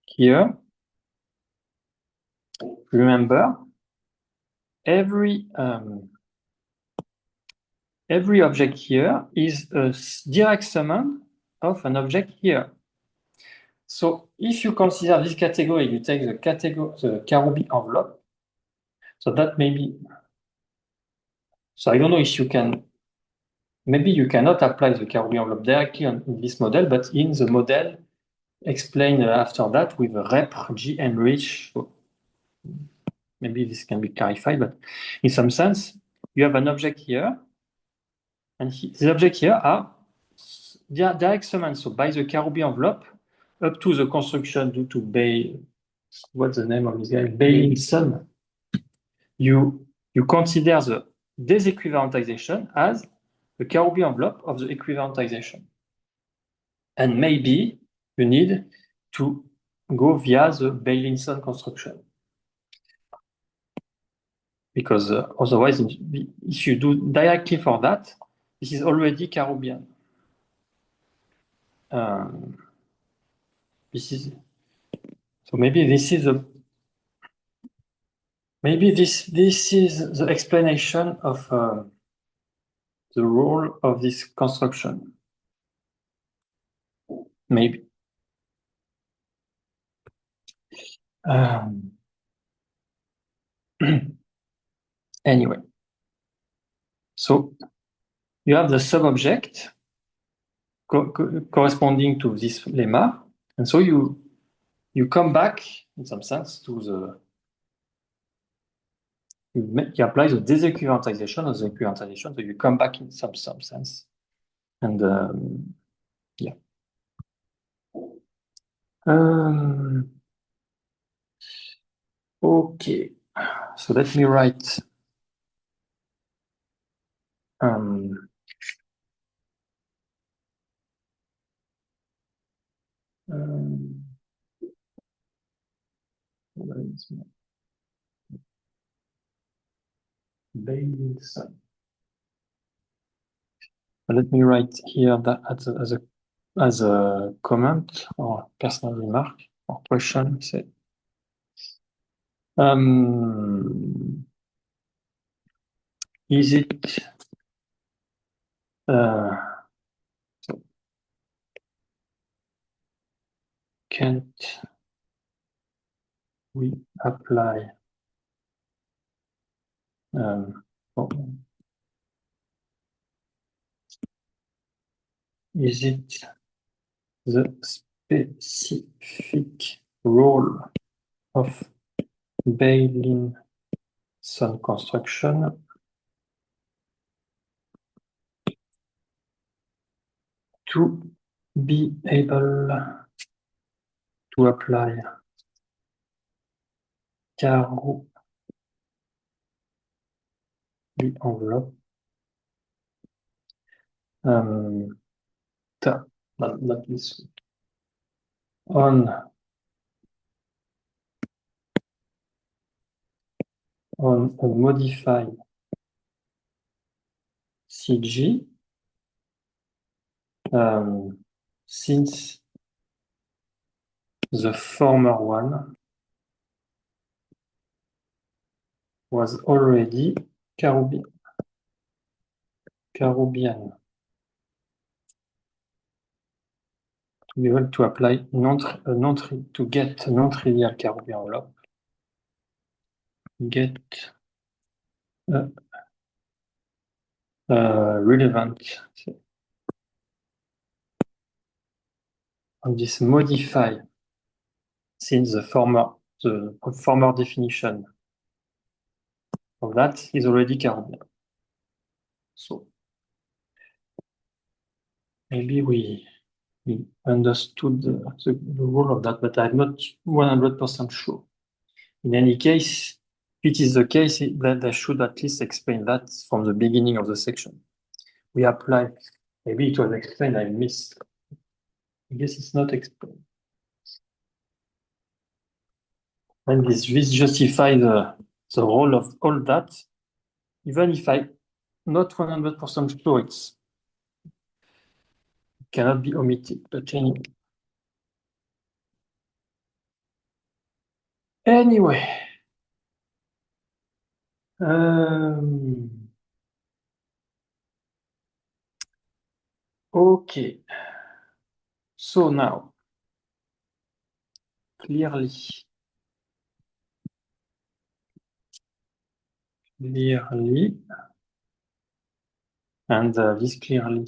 here. Remember, every object here is a direct summand of an object here. So if you consider this category, you take the Karoubi envelope. So that may be. So I don't know if you can. Maybe you cannot apply the Karoubi envelope directly in this model, but in the model explained after that with rep G enrich. So maybe this can be clarified, but in some sense, you have an object here, and the object here are direct summand. So by the Karoubi envelope, up to the construction due to what's the name of this guy? Beilinson. You consider the disequivalentization as the Karoubi envelope of the equivalentization. And maybe you need to go via the Beilinson construction. Because otherwise, if you do directly for that, this is already Karoubian. So maybe this is this is the explanation of the role of this construction. Maybe. Anyway, so you have the sub-object corresponding to this lemma, and so you come back in some sense to the you apply the disequivalentization of the equivalentization, so you come back in some sense, and yeah. Okay, so let me write. Beilinson. Let me write here that as a comment or personal remark or question. Say, is it so can't we apply is it the specific role of Beilinson construction to be able to apply Caro the envelope. Not this on a modified CG since the former one was already Carobian. To be able to apply to get non-trivial Carobian envelope. Get relevant on this modify since the former definition of that is already Carobian. So maybe we understood the rule of that, but I'm not 100% sure. In any case, if it is the case, then I should at least explain that from the beginning of the section. We apply, maybe it was explained, I missed. I guess it's not explained. And this justifies the role of all that, even if I'm not 100% sure it cannot be omitted, but anyway. Okay. So now, clearly, and this clearly,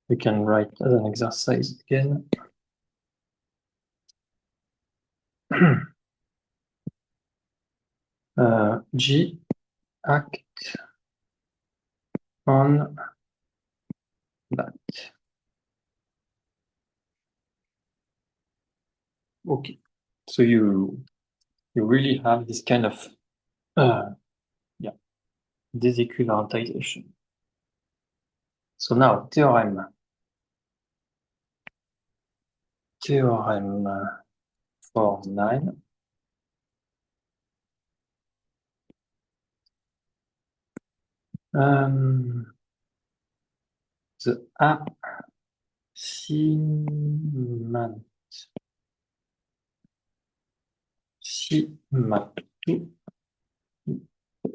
we can write as an exercise again. G act on that. Okay, so you really have this kind of disequivalentization. So now theorem 49. The semantic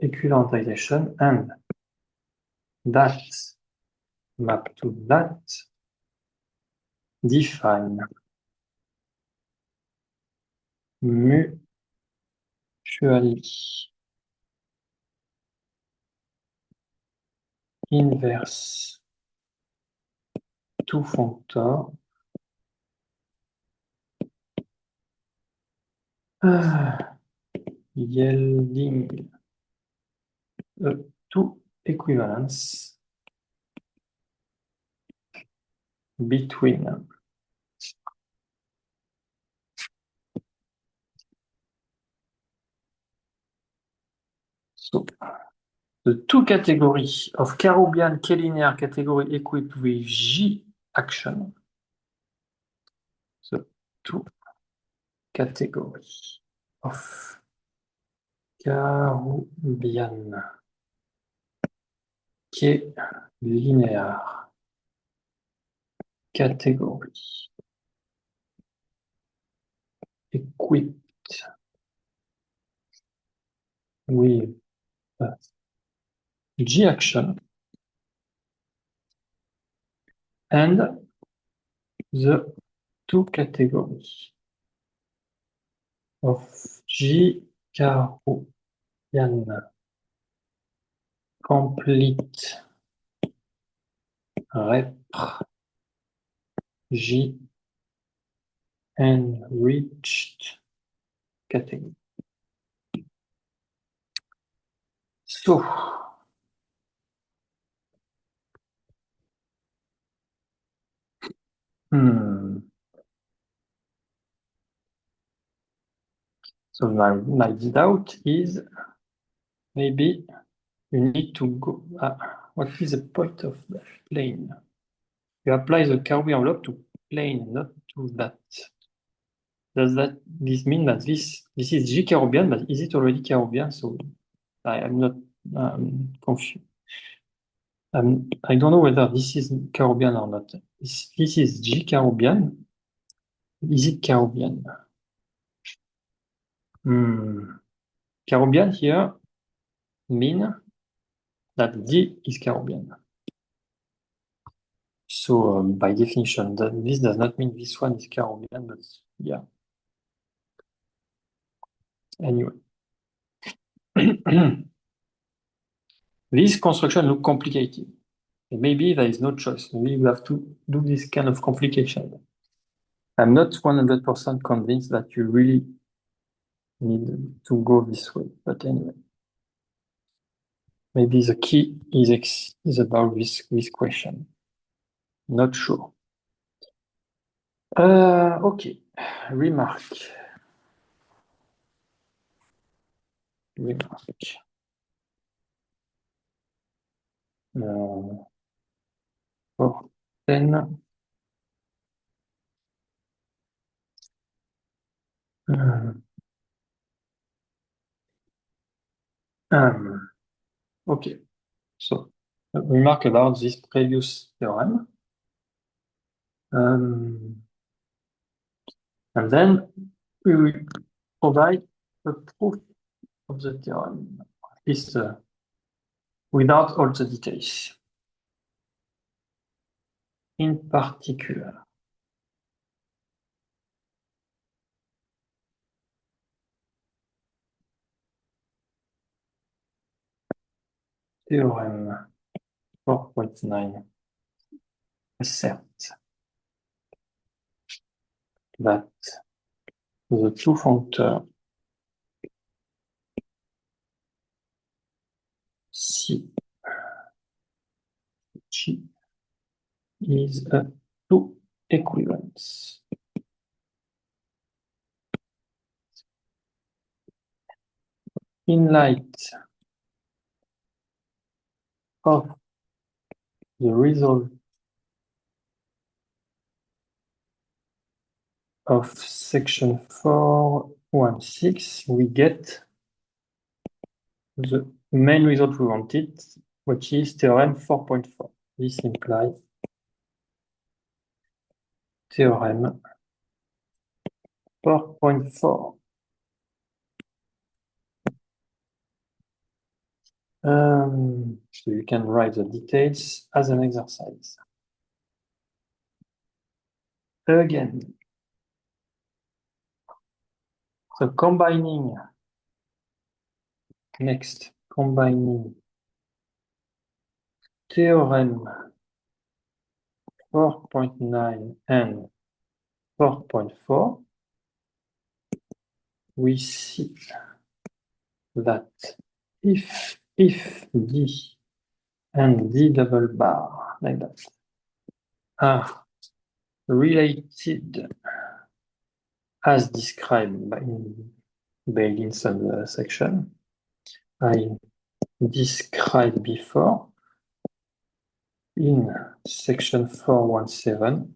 equivalentization and that map to that define mutually inverse two functor yielding two equivalence between so the two categories of Carobian K-linear category equipped with J action. So two categories of Carobian K-linear category equipped with J action and the two categories of J Carobian complete repr J enriched category. So Hmm. So my doubt is maybe you need to go. What is the point of the plane? You apply the Karoubi envelope to plane, not to that. Does this mean that this is G Karoubian, but is it already Karoubian? So I'm not confused. I don't know whether this is Karoubian or not. This is G Karoubian. Is it Karoubian? Karoubian here mean that D is Karoubian. So by definition, this does not mean this one is Karoubian, but yeah. Anyway. This construction looks complicated. Maybe there is no choice. Maybe we have to do this kind of complication. I'm not 100% convinced that you really need to go this way, but anyway. Maybe the key is about this question. Not sure. Okay. Remark. For 10. Okay. So remark about this previous theorem. And then we will provide a proof of the theorem, at least without all the details. In particular, theorem 4.9 asserts that the two functors C G is a two equivalence. In light of the result of section 416, we get the main result we wanted, which is theorem 4.4. This implies theorem 4.4. So you can write the details as an exercise. Again, so combining theorem 4.9 and 4.4, we see that if D and D double bar, like that, are related as described in Beilinson section, I described before in section 417,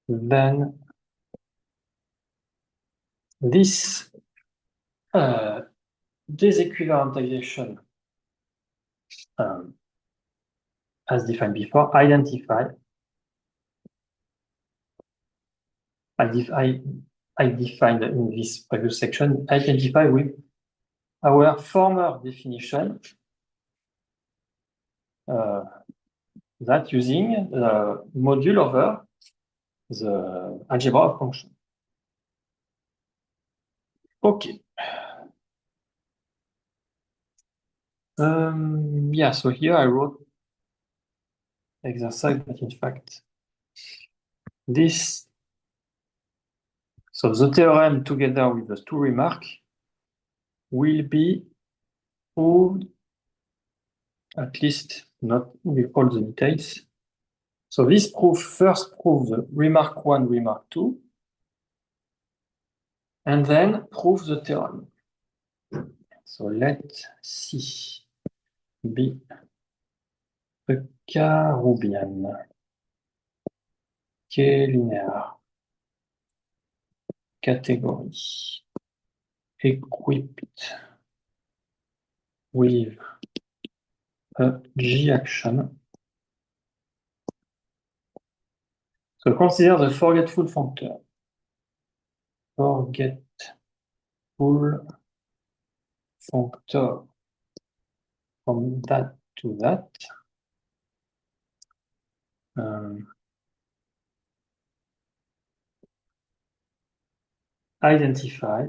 then this disequivalentization as defined before, I defined in this previous section, identify with our former definition that using the module over the algebra of function. Okay. Yeah, so here I wrote exercise, but in fact, this, so the theorem together with the two remarks will be proved, at least not with all the details, So this proof first proves the remark 1, remark 2, and then proves the theorem. So let C be a Karoubian K-linear category equipped with a G action. So consider the forgetful functor. Forgetful functor from that to that. Identify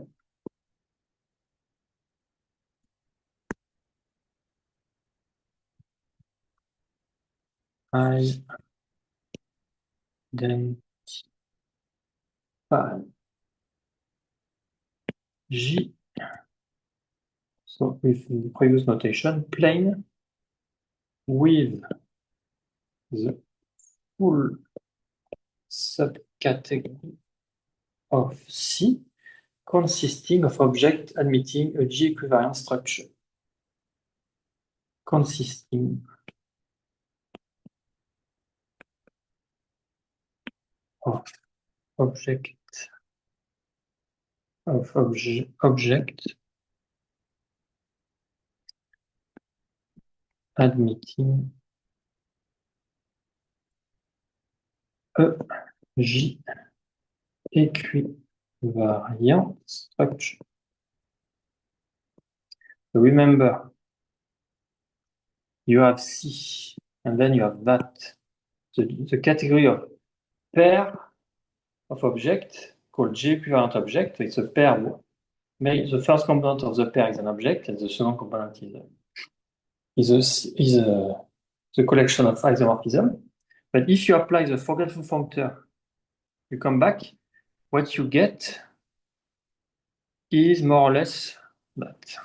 G. So with the previous notation, plane with the full subcategory of C consisting of objects admitting a G equivalent structure. Consisting of object admitting a G equivalent structure. So remember, you have C, and then you have that. The category of pair of objects called G equivalent object. It's a pair. The first component of the pair is an object, and the second component is the collection of isomorphism. But if you apply the forgetful functor, you come back, what you get is more or less that.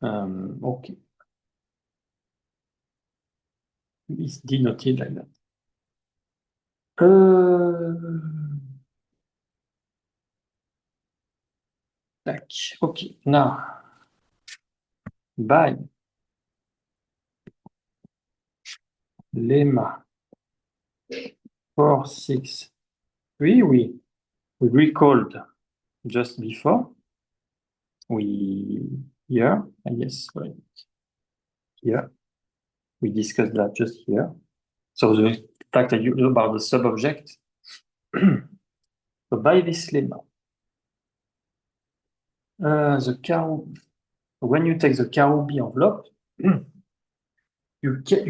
Okay. It's denoted like that. Okay, now, by lemma 4, 6, 3, we recalled just before. Here, I guess, right here. We discussed that just here. So the fact that you know about the sub-object. So by this lemma, when you take the Karoubi envelope, you take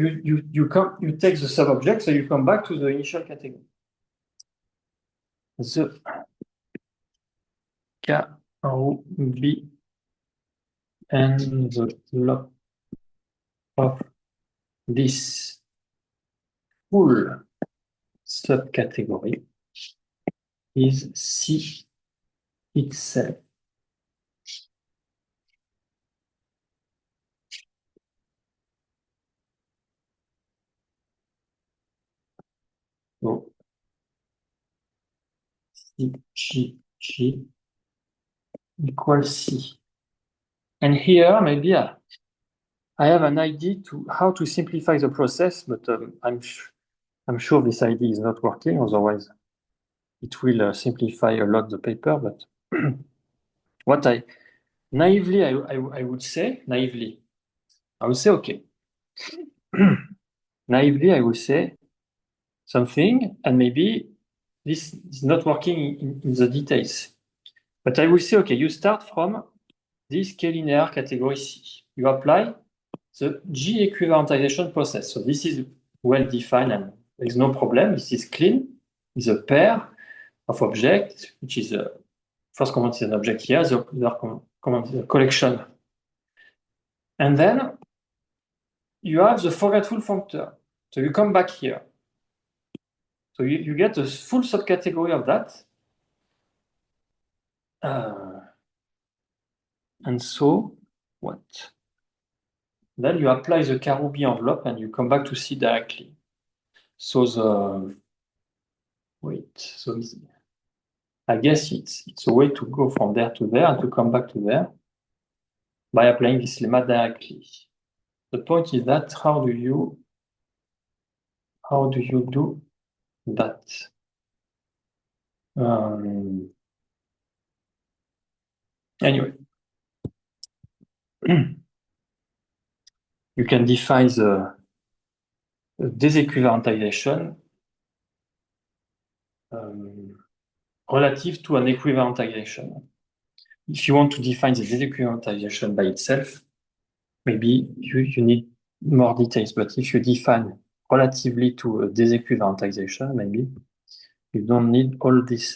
the sub-object, so you come back to the initial category. The Karoubi envelope of this full subcategory is C itself. So G equals C. And here, maybe I have an idea to how to simplify the process, but I'm sure this idea is not working. Otherwise, it will simplify a lot the paper. But what I would say, okay. Naively, I would say something, and maybe this is not working in the details. But I will say, okay, you start from this K-linear category C. You apply the G equivalentization process. So this is well defined and there is no problem. This is clean. It's a pair of objects, which is a first component is an object here, the other component is a collection. And then you have the forgetful functor. So you come back here. So you get the full subcategory of that. And so what? Then you apply the Karubi envelope and you come back to C directly. So so I guess it's a way to go from there to there and to come back to there by applying this lemma directly. The point is that how do you do that? Anyway, you can define the disequivalentization relative to an equivalentization. If you want to define the disequivalentization by itself, maybe you need more details. But if you define relatively to a disequivalentization, maybe you don't need all these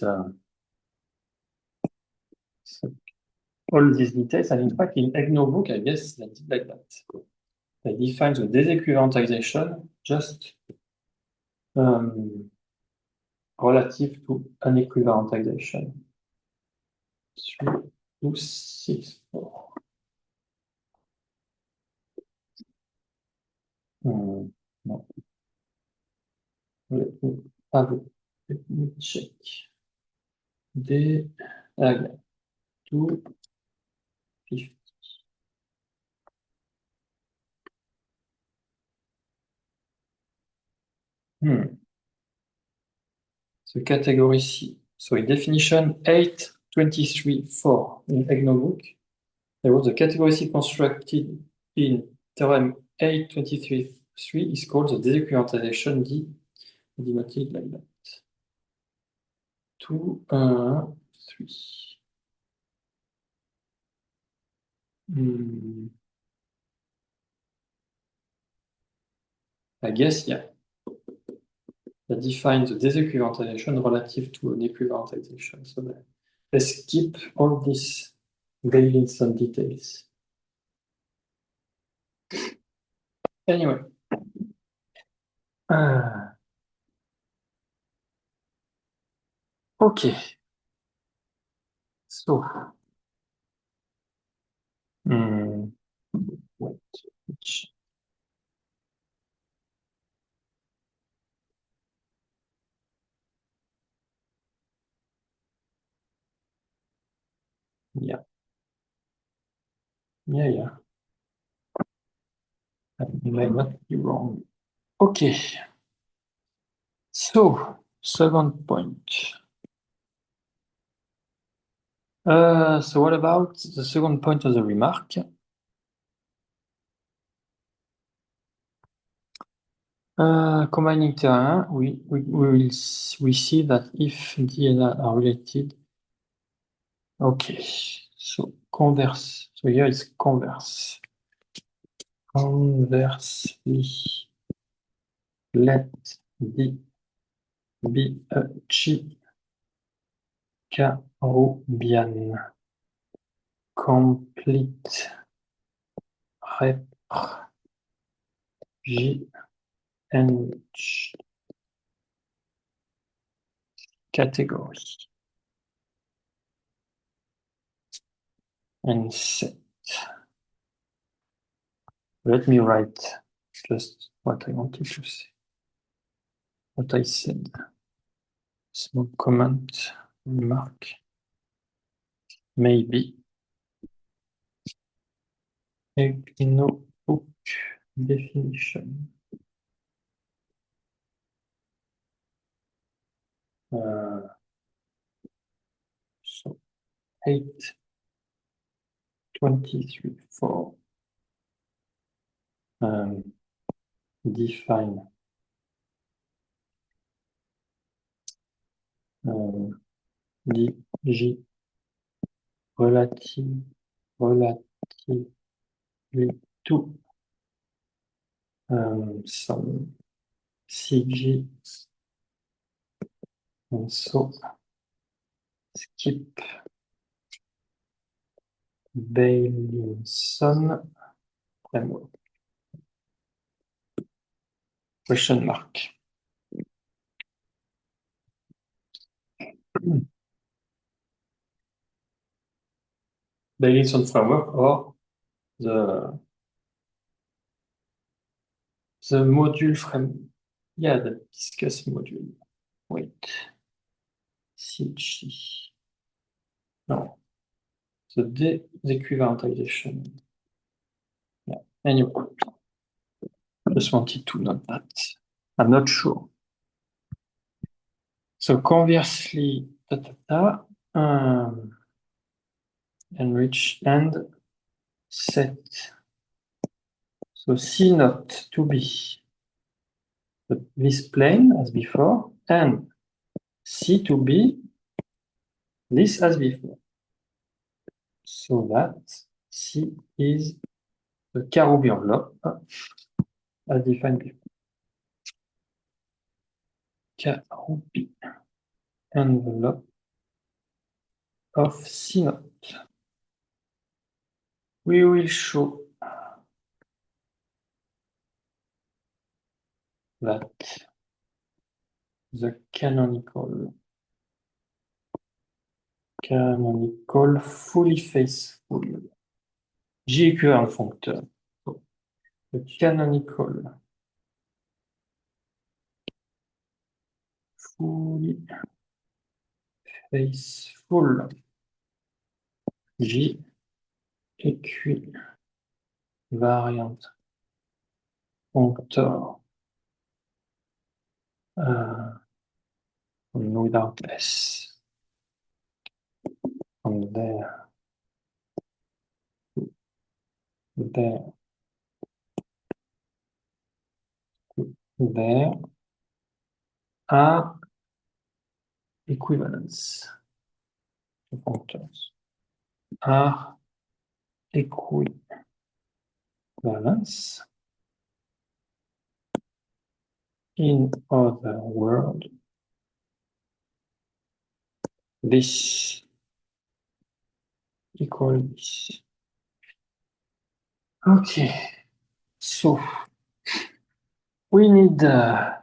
details. And in fact, in EGNO book, I guess they did like that. They define the disequivalentization just relative to an equivalentization. 3, 2, 6, 4. No. Let me check. Again, 250. The category C. So in definition 8.23.4 in EGNO book, there was a category C constructed in theorem 8.23.3 is called the disequivalentization D, denoted like that. 2, 1, 3. I guess, yeah. That defines the disequivalentization relative to an equivalentization. So let's skip all these Bailinson details. Anyway. Okay. So, wait. Yeah. Yeah. I might not be wrong. Okay. So, second point. So what about the second point of the remark? Combining terrain, we see that if D and A are related. Okay, so converse. So here it's converse. Conversely, let D be a G Karoubian complete repr J and category and set. Let me write just what I wanted to say. What I said. Small comment, remark. Maybe. EGNO book definition. So 8.23.4 define DG relatively to some CG and so skip Bailinson framework. Question mark. Bailinson framework or the the module frame. Yeah, the discuss module. Wait. CG. No. The equivalization. Yeah. Anyway, just wanted to note that. I'm not sure. So conversely, enrich and set. So C not to be this plane as before, and C to be this as before. So that C is the Karoubi envelope as defined before. Karoubi envelope of C naught. We will show that the canonical fully faithful J equivalent functor. So the canonical fully faithful J equivariant functor without S from there to there to there are equivalence. The functors are equivalence. In other words, this equal this. Okay, so we need the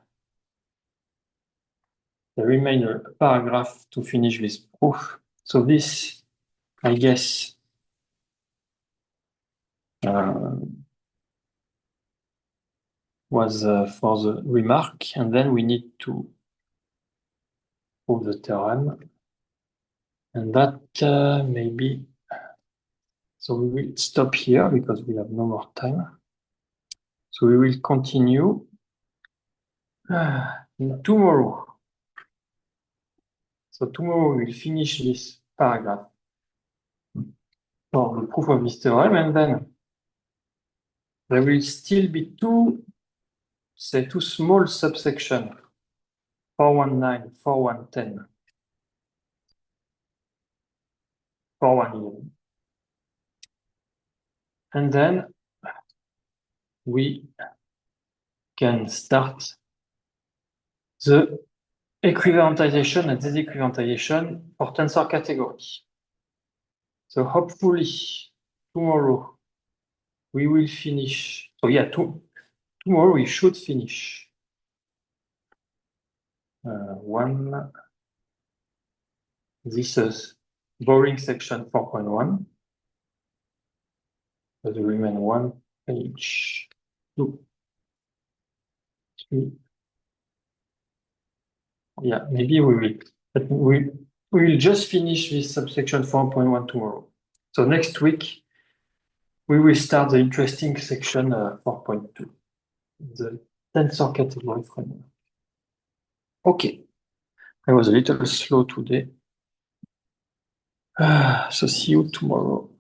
remainder paragraph to finish this proof. So this, I guess, was for the remark, and then we need to prove the theorem, and that maybe. So we will stop here because we have no more time. So we will continue tomorrow. So tomorrow we will finish this paragraph for the proof of this theorem, and then there will still be two small subsections, 419, 4110, 4111. And then we can start the equivalentization and disequivalentization for tensor category. So hopefully tomorrow we will finish. So yeah, tomorrow we should finish this is boring section 4.1. There remain one page, 2, 3. Yeah, maybe we will. But we will just finish this subsection 4.1 tomorrow. So next week, we will start the interesting section 4.2, the tensor category framework. Okay, I was a little slow today. So see you tomorrow.